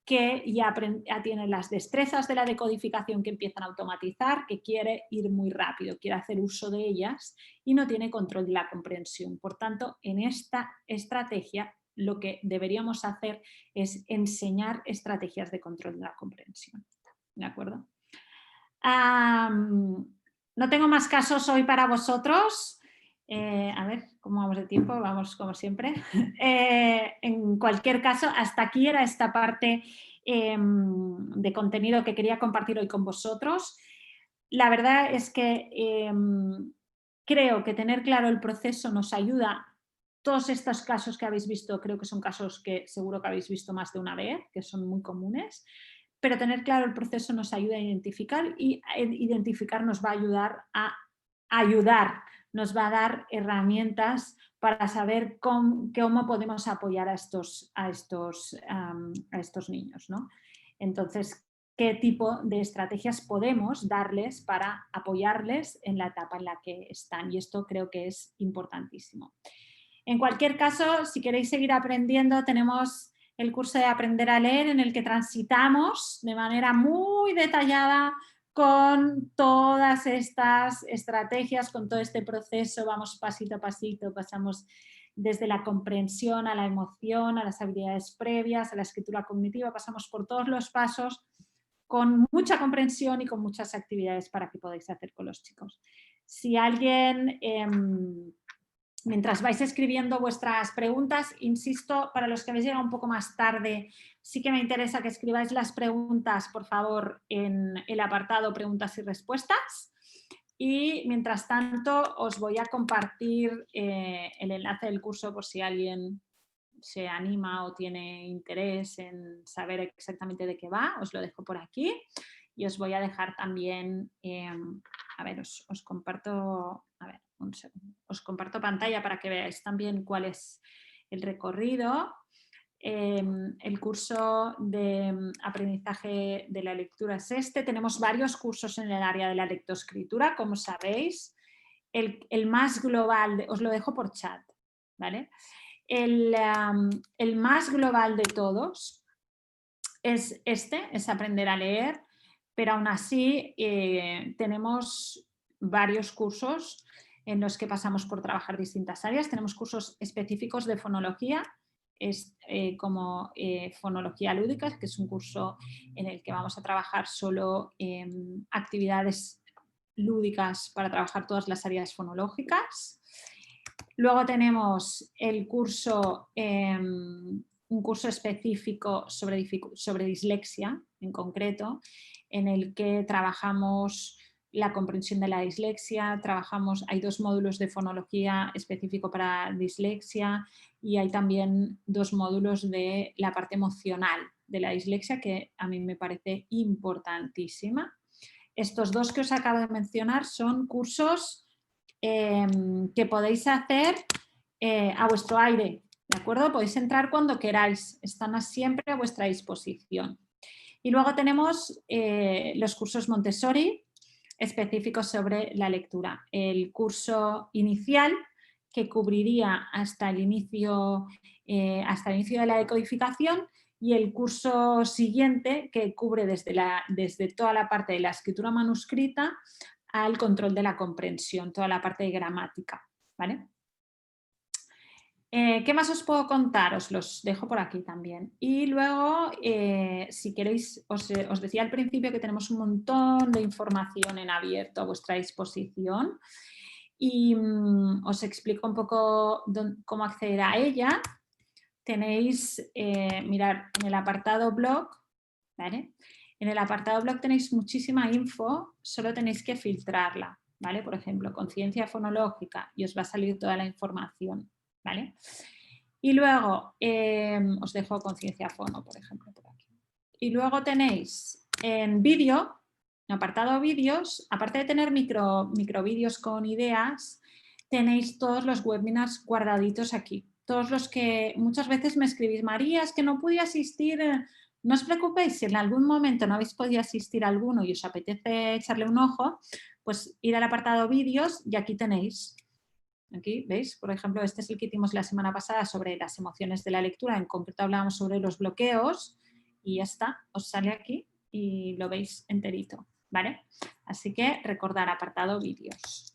que ya tiene las destrezas de la decodificación que empiezan a automatizar, que quiere ir muy rápido, quiere hacer uso de ellas y no tiene control de la comprensión. Por tanto, en esta estrategia lo que deberíamos hacer es enseñar estrategias de control de la comprensión. ¿De acuerdo? No tengo más casos hoy para vosotros. A ver, ¿cómo vamos de tiempo? Vamos como siempre. En cualquier caso, hasta aquí era esta parte de contenido que quería compartir hoy con vosotros. La verdad es que creo que tener claro el proceso nos ayuda. Todos estos casos que habéis visto, creo que son casos que seguro que habéis visto más de una vez, que son muy comunes. Pero tener claro el proceso nos ayuda a identificar y identificar nos va a ayudar, nos va a dar herramientas para saber cómo podemos apoyar a estos niños, ¿no? Entonces, ¿qué tipo de estrategias podemos darles para apoyarles en la etapa en la que están? Y esto creo que es importantísimo. En cualquier caso, si queréis seguir aprendiendo, tenemos el curso de Aprender a Leer en el que transitamos de manera muy detallada con todas estas estrategias, con todo este proceso, vamos pasito a pasito, pasamos desde la comprensión a la emoción, a las habilidades previas, a la escritura cognitiva, pasamos por todos los pasos con mucha comprensión y con muchas actividades para que podáis hacer con los chicos. Si alguien... mientras vais escribiendo vuestras preguntas, insisto, para los que habéis llegado un poco más tarde, sí que me interesa que escribáis las preguntas, por favor, en el apartado preguntas y respuestas. Y mientras tanto, os voy a compartir el enlace del curso por si alguien se anima o tiene interés en saber exactamente de qué va, os lo dejo por aquí. Y os voy a dejar también, a ver, os comparto, a ver, un segundo, os comparto pantalla para que veáis también cuál es el recorrido. El curso de aprendizaje de la lectura es este. Tenemos varios cursos en el área de la lectoescritura, como sabéis. El más global, os lo dejo por chat, ¿vale? El más global de todos es este, es aprender a leer, pero aún así tenemos varios cursos en los que pasamos por trabajar distintas áreas. Tenemos cursos específicos de fonología, como fonología lúdica, que es un curso en el que vamos a trabajar solo actividades lúdicas para trabajar todas las áreas fonológicas. Luego tenemos el curso, un curso específico sobre dislexia en concreto, en el que trabajamos la comprensión de la dislexia, hay 2 módulos de fonología específico para dislexia y hay también 2 módulos de la parte emocional de la dislexia que a mí me parece importantísima. Estos 2 que os acabo de mencionar son cursos que podéis hacer a vuestro aire, ¿de acuerdo? Podéis entrar cuando queráis, están siempre a vuestra disposición. Y luego tenemos los cursos Montessori específicos sobre la lectura. El curso inicial que cubriría hasta el inicio de la decodificación y el curso siguiente que cubre desde toda la parte de la escritura manuscrita al control de la comprensión, toda la parte de gramática, ¿vale? ¿Qué más os puedo contar? Os los dejo por aquí también. Y luego, si queréis, os decía al principio que tenemos un montón de información en abierto a vuestra disposición y os explico un poco cómo acceder a ella. Tenéis, mirad, en el apartado blog, ¿vale? En el apartado blog tenéis muchísima info, solo tenéis que filtrarla, ¿vale? Por ejemplo, conciencia fonológica y os va a salir toda la información, ¿vale? Y luego, os dejo conciencia fono, por ejemplo, por aquí. Y luego tenéis en vídeo, en apartado vídeos, aparte de tener microvídeos con ideas, tenéis todos los webinars guardaditos aquí. Todos los que muchas veces me escribís, María, es que no pude asistir. No os preocupéis, si en algún momento no habéis podido asistir a alguno y os apetece echarle un ojo, pues ir al apartado vídeos y aquí tenéis. Aquí, ¿veis? Por ejemplo, este es el que hicimos la semana pasada sobre las emociones de la lectura. En concreto hablábamos sobre los bloqueos y ya está. Os sale aquí y lo veis enterito, ¿vale? Así que recordar apartado vídeos.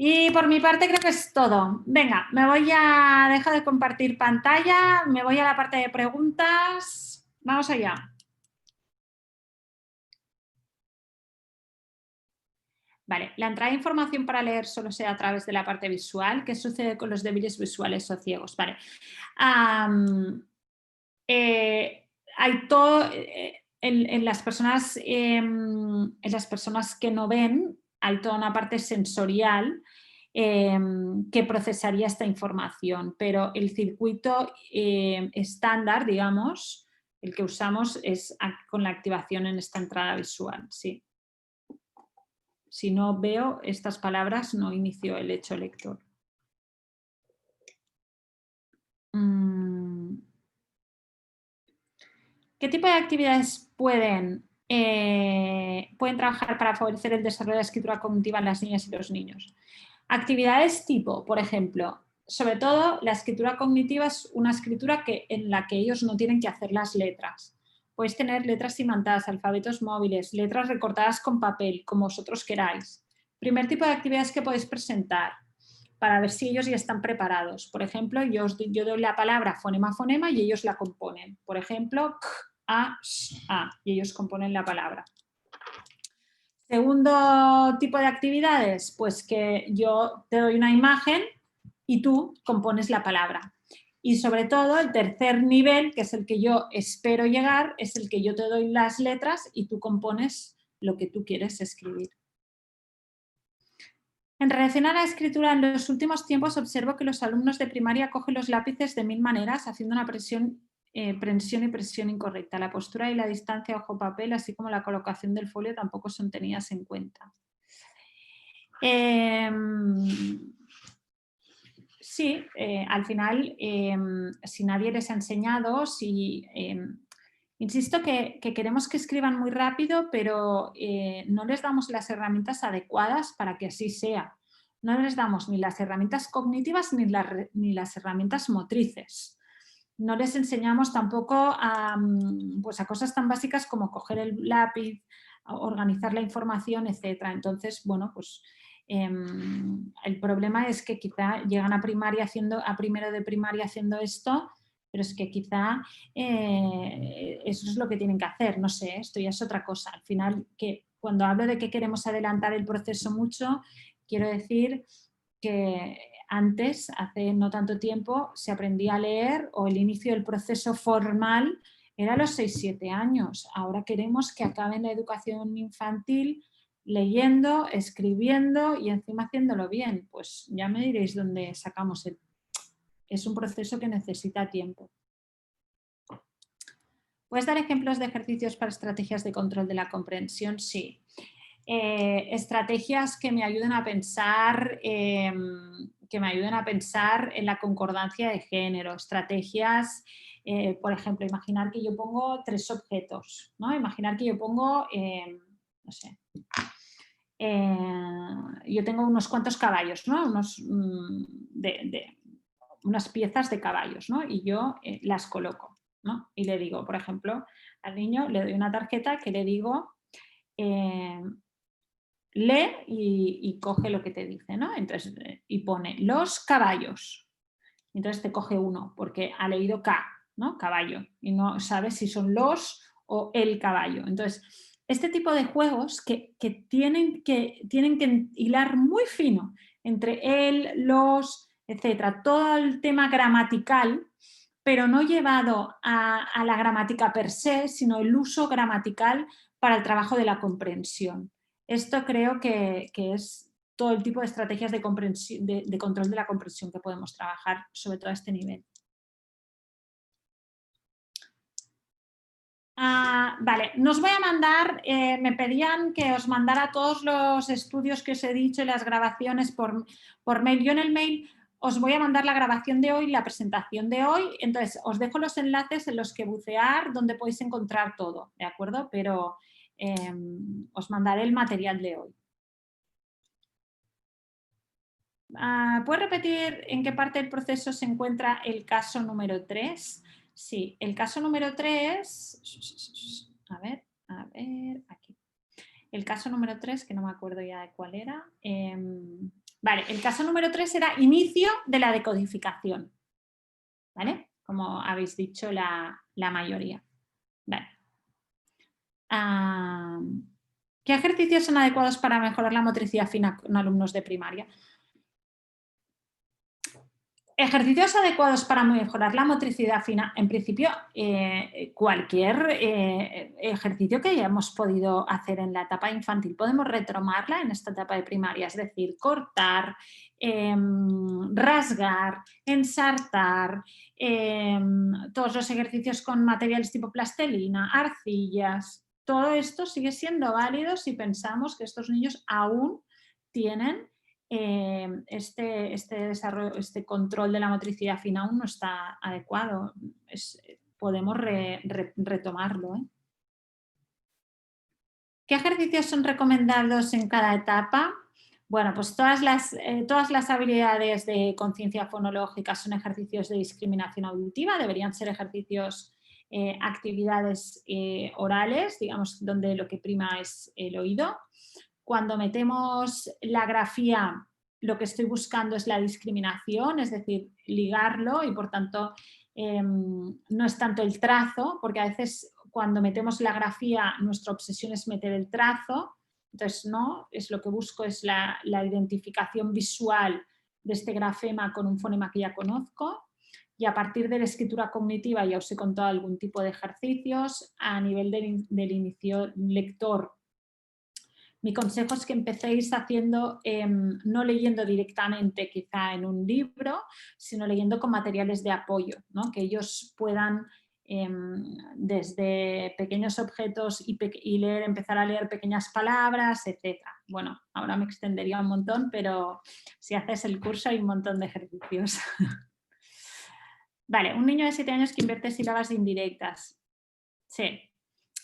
Y por mi parte creo que es todo. Venga, me voy a dejar de compartir pantalla, me voy a la parte de preguntas. Vamos allá. Vale, la entrada de información para leer solo sea a través de la parte visual. ¿Qué sucede con los débiles visuales o ciegos? Vale. Hay todo, en las personas que no ven, hay toda una parte sensorial que procesaría esta información, pero el circuito estándar, digamos, el que usamos es con la activación en esta entrada visual, sí. Si no veo estas palabras, no inicio el hecho lector. ¿Qué tipo de actividades pueden trabajar para favorecer el desarrollo de la escritura cognitiva en las niñas y los niños? Actividades tipo, por ejemplo, sobre todo la escritura cognitiva es una escritura en la que ellos no tienen que hacer las letras. Podéis tener letras imantadas, alfabetos móviles, letras recortadas con papel, como vosotros queráis. Primer tipo de actividades que podéis presentar para ver si ellos ya están preparados. Por ejemplo, yo doy la palabra fonema a fonema y ellos la componen. Por ejemplo, k, a, sh, a, y ellos componen la palabra. Segundo tipo de actividades, pues que yo te doy una imagen y tú compones la palabra. Y sobre todo el tercer nivel, que es el que yo espero llegar, es el que yo te doy las letras y tú compones lo que tú quieres escribir. En relación a la escritura, en los últimos tiempos observo que los alumnos de primaria cogen los lápices de 1000 maneras, haciendo una prensión y presión incorrecta. La postura y la distancia ojo-papel, así como la colocación del folio, tampoco son tenidas en cuenta. Sí, al final, si nadie les ha enseñado, insisto que queremos que escriban muy rápido, pero no les damos las herramientas adecuadas para que así sea. No les damos ni las herramientas cognitivas ni las herramientas motrices. No les enseñamos tampoco pues a cosas tan básicas como coger el lápiz, organizar la información, etc. Entonces, bueno, pues el problema es que quizá llegan a primero de primaria haciendo esto, pero es que quizá eso es lo que tienen que hacer, no sé, esto ya es otra cosa. Al final, que cuando hablo de que queremos adelantar el proceso mucho, quiero decir que antes, hace no tanto tiempo, se aprendía a leer o el inicio del proceso formal era a los 6-7 años. Ahora queremos que acaben la educación infantil leyendo, escribiendo y encima haciéndolo bien. Pues ya me diréis dónde sacamos el... Es un proceso que necesita tiempo. ¿Puedes dar ejemplos de ejercicios para estrategias de control de la comprensión? Sí. Estrategias que me ayuden a pensar en la concordancia de género, estrategias, por ejemplo, imaginar que yo pongo 3 objetos, ¿no? Imaginar que yo pongo, no sé, yo tengo unos cuantos caballos, ¿no? Unas piezas de caballos, ¿no? Y yo las coloco, ¿no? Y le digo, por ejemplo, al niño le doy una tarjeta que le digo, lee y coge lo que te dice, ¿no? Entonces, y pone los caballos. Entonces te coge uno porque ha leído K, ¿no? Caballo. Y no sabe si son los o el caballo. Entonces, este tipo de juegos que tienen que hilar muy fino entre él, los, etcétera, todo el tema gramatical, pero no llevado a la gramática per se, sino el uso gramatical para el trabajo de la comprensión. Esto creo que es todo el tipo de estrategias de control de la comprensión que podemos trabajar, sobre todo a este nivel. Vale, nos voy a mandar, me pedían que os mandara todos los estudios que os he dicho y las grabaciones por mail. Yo en el mail os voy a mandar la grabación de hoy, la presentación de hoy, entonces os dejo los enlaces en los que bucear, donde podéis encontrar todo, ¿de acuerdo? Pero os mandaré el material de hoy. ¿Puedes repetir en qué parte del proceso se encuentra el caso número 3? Sí, el caso número 3, a ver, aquí. El caso número 3, que no me acuerdo ya de cuál era. Vale, el caso número 3 era inicio de la decodificación, ¿vale? Como habéis dicho la mayoría. Vale. ¿Qué ejercicios son adecuados para mejorar la motricidad fina con alumnos de primaria? Ejercicios adecuados para mejorar la motricidad fina, en principio cualquier ejercicio que hayamos podido hacer en la etapa infantil podemos retomarla en esta etapa de primaria, es decir, cortar, rasgar, ensartar, todos los ejercicios con materiales tipo plastelina, arcillas, todo esto sigue siendo válido si pensamos que estos niños aún tienen este control de la motricidad fina aún no está adecuado. Podemos retomarlo. ¿Qué ejercicios son recomendados en cada etapa? Bueno, pues todas las habilidades de conciencia fonológica son ejercicios de discriminación auditiva, deberían ser ejercicios, actividades orales, digamos, donde lo que prima es el oído. Cuando metemos la grafía, lo que estoy buscando es la discriminación, es decir, ligarlo y por tanto no es tanto el trazo, porque a veces cuando metemos la grafía nuestra obsesión es meter el trazo, entonces no, es lo que busco es la identificación visual de este grafema con un fonema que ya conozco y a partir de la escritura cognitiva ya os he contado algún tipo de ejercicios. A nivel del inicio lector Mi consejo es que empecéis haciendo, no leyendo directamente quizá en un libro, sino leyendo con materiales de apoyo, ¿no? Que ellos puedan desde pequeños objetos y leer, empezar a leer pequeñas palabras, etc. Bueno, ahora me extendería un montón, pero si haces el curso hay un montón de ejercicios. Vale, un niño de 7 años que invierte sílabas indirectas. Sí,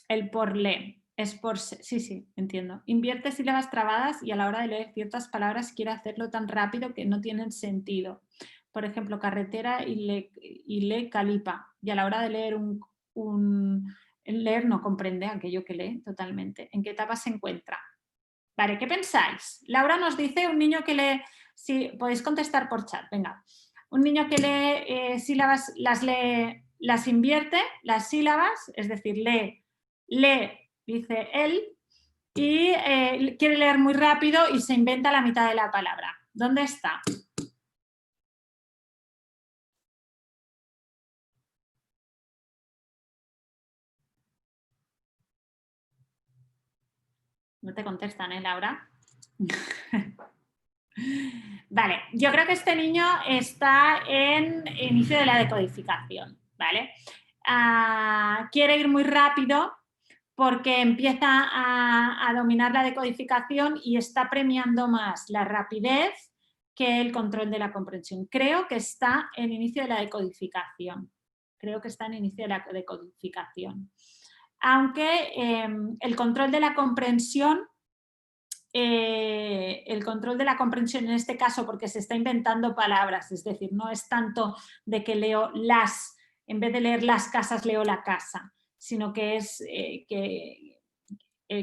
el por le. Es por... Sí, sí, entiendo. Invierte sílabas trabadas y a la hora de leer ciertas palabras quiere hacerlo tan rápido que no tienen sentido. Por ejemplo, carretera y le calipa. Y a la hora de leer leer no comprende aquello que lee totalmente. ¿En qué etapa se encuentra? Vale, ¿qué pensáis? Laura nos dice un niño que lee... Sí, podéis contestar por chat, venga. Un niño que lee sílabas, las invierte, las sílabas, es decir, lee, dice él, y quiere leer muy rápido y se inventa la mitad de la palabra. ¿Dónde está? No te contestan, ¿eh, Laura? Vale, yo creo que este niño está en inicio de la decodificación, ¿vale? Quiere ir muy rápido porque empieza a dominar la decodificación y está premiando más la rapidez que el control de la comprensión. Creo que está en inicio de la decodificación. Creo que está en inicio de la decodificación. Aunque el control de la comprensión en este caso, porque se está inventando palabras, es decir, no es tanto de que leo las, en vez de leer las casas, leo la casa, sino que es que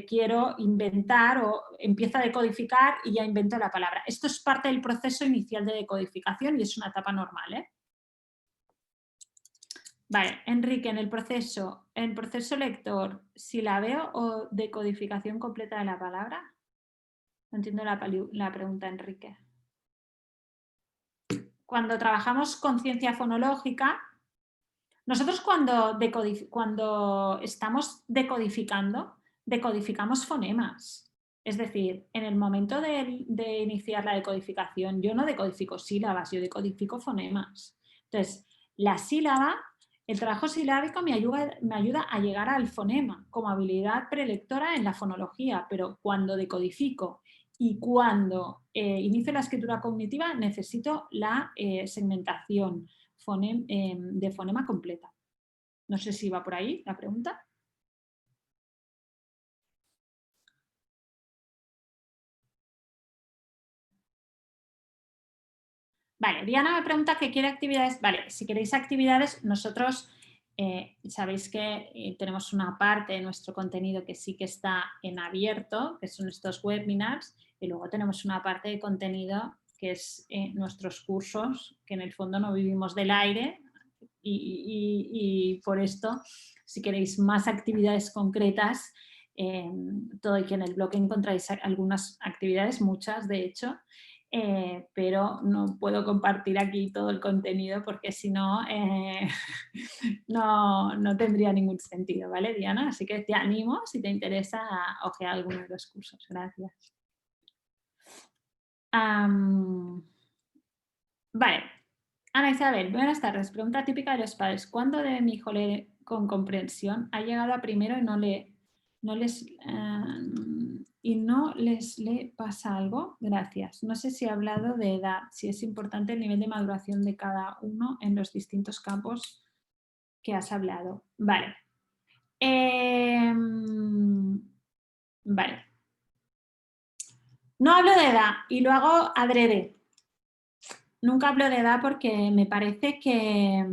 quiero inventar o empiezo a decodificar y ya invento la palabra. Esto es parte del proceso inicial de decodificación y es una etapa normal, ¿eh? Vale, Enrique, en el proceso lector, silabeo o decodificación completa de la palabra. No entiendo la pregunta, Enrique. Cuando trabajamos con ciencia fonológica, nosotros cuando estamos decodificamos fonemas. Es decir, en el momento de iniciar la decodificación, yo no decodifico sílabas, yo decodifico fonemas. Entonces, la sílaba, el trabajo silábico me ayuda a llegar al fonema como habilidad prelectora en la fonología, pero cuando decodifico y cuando inicio la escritura cognitiva necesito la segmentación de fonema completa. No sé si va por ahí la pregunta. Vale, Diana me pregunta que quiere actividades. Vale, si queréis actividades, nosotros sabéis que tenemos una parte de nuestro contenido que sí que está en abierto, que son estos webinars, y luego tenemos una parte de contenido que es nuestros cursos, que en el fondo no vivimos del aire y por esto, si queréis más actividades concretas, todo y que en el blog encontráis algunas actividades, muchas de hecho, pero no puedo compartir aquí todo el contenido porque si no, no tendría ningún sentido, ¿vale, Diana? Así que te animo, si te interesa, a ojear alguno de los cursos. Gracias. Vale. Ana Isabel, buenas tardes. Pregunta típica de los padres. ¿Cuándo debe mi hijo leer con comprensión? Ha llegado a primero y no le pasa algo. Gracias. No sé si ha hablado de edad, si es importante el nivel de maduración de cada uno en los distintos campos que has hablado. Vale. Vale. No hablo de edad y lo hago adrede. Nunca hablo de edad porque me parece que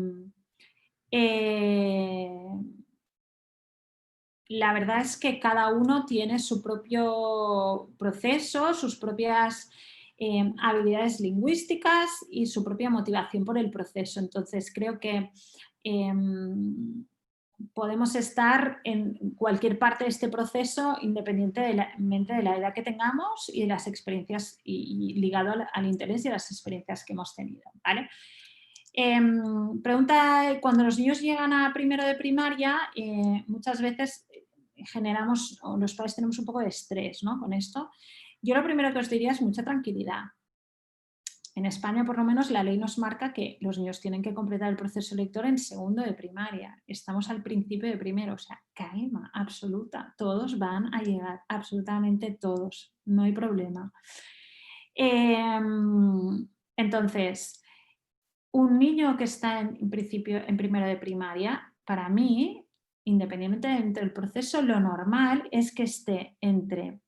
la verdad es que cada uno tiene su propio proceso, sus propias habilidades lingüísticas y su propia motivación por el proceso. Entonces creo que podemos estar en cualquier parte de este proceso independientemente de la edad que tengamos y de las experiencias y ligado al interés y a las experiencias que hemos tenido, ¿vale? Pregunta, cuando los niños llegan a primero de primaria, muchas veces generamos, o los padres tenemos un poco de estrés, ¿no? Con esto. Yo lo primero que os diría es mucha tranquilidad. En España, por lo menos, la ley nos marca que los niños tienen que completar el proceso lector en segundo de primaria. Estamos al principio de primero, o sea, calma absoluta. Todos van a llegar, absolutamente todos, no hay problema. Entonces, un niño que está en principio en primero de primaria, para mí, independientemente del proceso, lo normal es que esté entre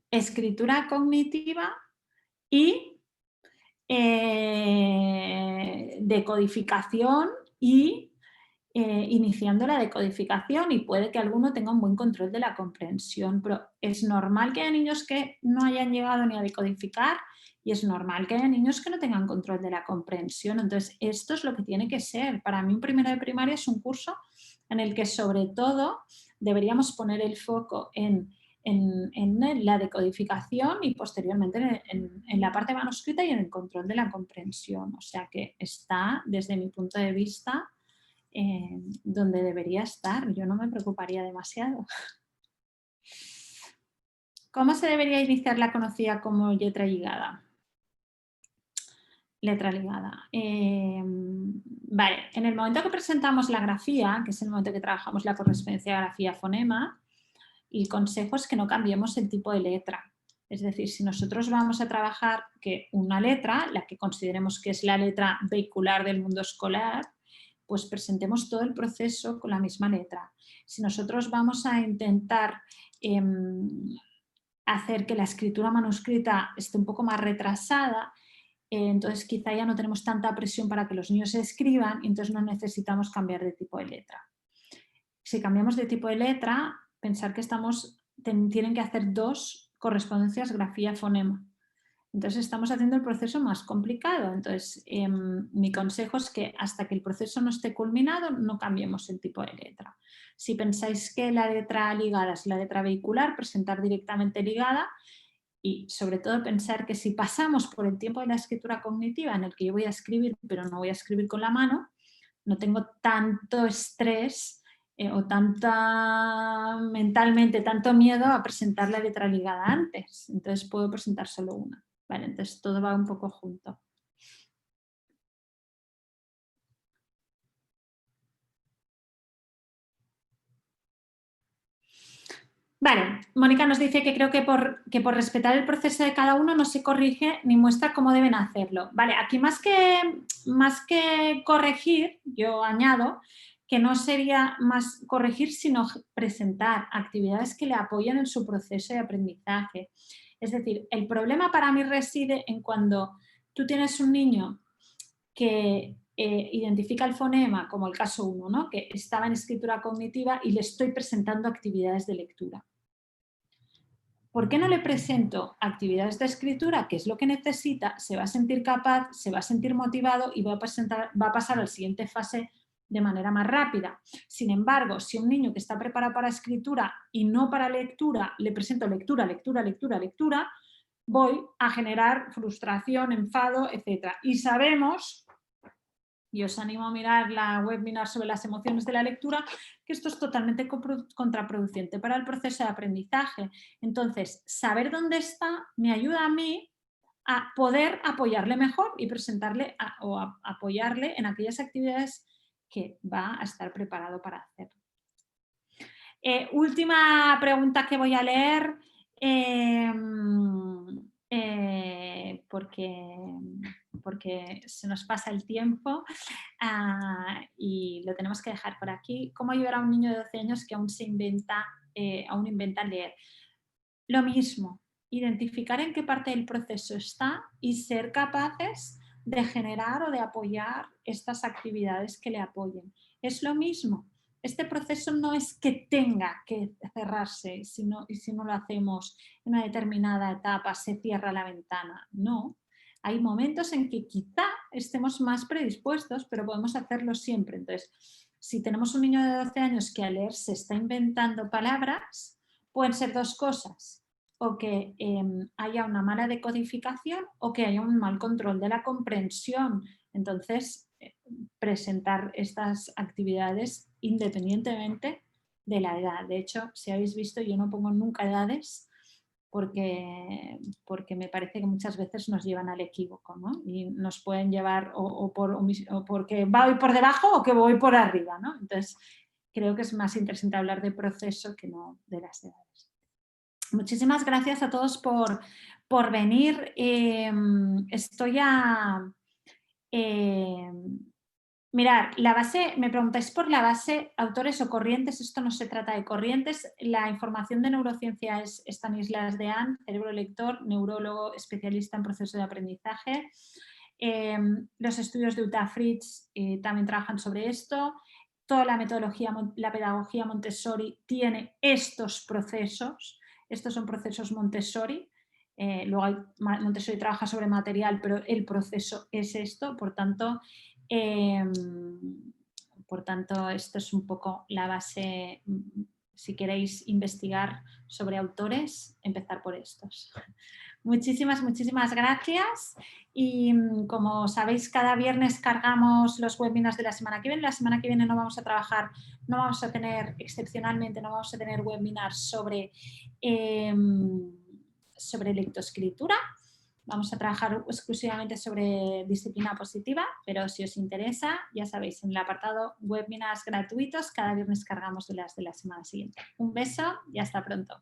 escritura cognitiva y decodificación y iniciando la decodificación, y puede que alguno tenga un buen control de la comprensión, pero es normal que haya niños que no hayan llegado ni a decodificar y es normal que haya niños que no tengan control de la comprensión. Entonces, esto es lo que tiene que ser. Para mí, un primero de primaria es un curso en el que sobre todo deberíamos poner el foco en la decodificación y posteriormente en la parte manuscrita y en el control de la comprensión. O sea que está, desde mi punto de vista, donde debería estar. Yo no me preocuparía demasiado. ¿Cómo se debería iniciar la conocida como letra ligada? Letra ligada. Vale, en el momento que presentamos la grafía, que es el momento que trabajamos la correspondencia grafía-fonema, el consejo es que no cambiemos el tipo de letra. Es decir, si nosotros vamos a trabajar que una letra, la que consideremos que es la letra vehicular del mundo escolar, pues presentemos todo el proceso con la misma letra. Si nosotros vamos a intentar hacer que la escritura manuscrita esté un poco más retrasada, entonces quizá ya no tenemos tanta presión para que los niños escriban y entonces no necesitamos cambiar de tipo de letra. Si cambiamos de tipo de letra, pensar que tienen que hacer 2 correspondencias grafía-fonema. Entonces estamos haciendo el proceso más complicado. Entonces mi consejo es que hasta que el proceso no esté culminado no cambiemos el tipo de letra. Si pensáis que la letra ligada es la letra vehicular, presentar directamente ligada y sobre todo pensar que si pasamos por el tiempo de la escritura cognitiva en el que yo voy a escribir pero no voy a escribir con la mano, no tengo tanto estrés o mentalmente tanto miedo a presentar la letra ligada antes. Entonces puedo presentar solo una. Vale, entonces todo va un poco junto. Vale, Mónica nos dice que creo que por respetar el proceso de cada uno no se corrige ni muestra cómo deben hacerlo. Vale, aquí más que corregir, yo añado que no sería más corregir, sino presentar actividades que le apoyen en su proceso de aprendizaje. Es decir, el problema para mí reside en cuando tú tienes un niño que identifica el fonema, como el caso 1, ¿no? Que estaba en escritura cognitiva y le estoy presentando actividades de lectura. ¿Por qué no le presento actividades de escritura, que es lo que necesita? Se va a sentir capaz, se va a sentir motivado y va a pasar a la siguiente fase de manera más rápida. Sin embargo, si un niño que está preparado para escritura y no para lectura, le presento lectura, lectura, lectura, lectura, voy a generar frustración, enfado, etc. Y sabemos, y os animo a mirar la webinar sobre las emociones de la lectura, que esto es totalmente contraproducente para el proceso de aprendizaje. Entonces, saber dónde está me ayuda a mí a poder apoyarle mejor y presentarle o apoyarle en aquellas actividades que va a estar preparado para hacer. Última pregunta que voy a leer, porque se nos pasa el tiempo y lo tenemos que dejar por aquí. ¿Cómo ayudar a un niño de 12 años que aún inventa leer? Lo mismo, identificar en qué parte del proceso está y ser capaces de generar o de apoyar estas actividades que le apoyen. Es lo mismo. Este proceso no es que tenga que cerrarse y si no lo hacemos en una determinada etapa se cierra la ventana. No. Hay momentos en que quizá estemos más predispuestos, pero podemos hacerlo siempre. Entonces, si tenemos un niño de 12 años que al leer se está inventando palabras, pueden ser 2 cosas, o que haya una mala decodificación o que haya un mal control de la comprensión. Entonces, presentar estas actividades independientemente de la edad. De hecho, si habéis visto, yo no pongo nunca edades porque me parece que muchas veces nos llevan al equívoco, ¿no? Y nos pueden llevar o porque voy por debajo o que voy por arriba, ¿no? Entonces, creo que es más interesante hablar de proceso que no de las edades. Muchísimas gracias a todos por venir. Estoy a... Mirar, la base, me preguntáis por la base autores o corrientes, esto no se trata de corrientes, la información de neurociencia es Stanislas Dehaene, cerebro lector, neurólogo especialista en proceso de aprendizaje. Los estudios de Uta Fritz también trabajan sobre esto. Toda la metodología, la pedagogía Montessori tiene estos procesos, estos son procesos Montessori. Luego Montessori trabaja sobre material, pero el proceso es esto, por tanto, esto es un poco la base. Si queréis investigar sobre autores, empezar por estos. Muchísimas gracias y como sabéis, cada viernes cargamos los webinars de la semana que viene. La semana que viene no vamos a trabajar, no vamos a tener, excepcionalmente, no vamos a tener webinars sobre lectoescritura. Vamos a trabajar exclusivamente sobre disciplina positiva, pero si os interesa, ya sabéis, en el apartado webinars gratuitos, cada viernes cargamos de las de la semana siguiente. Un beso y hasta pronto.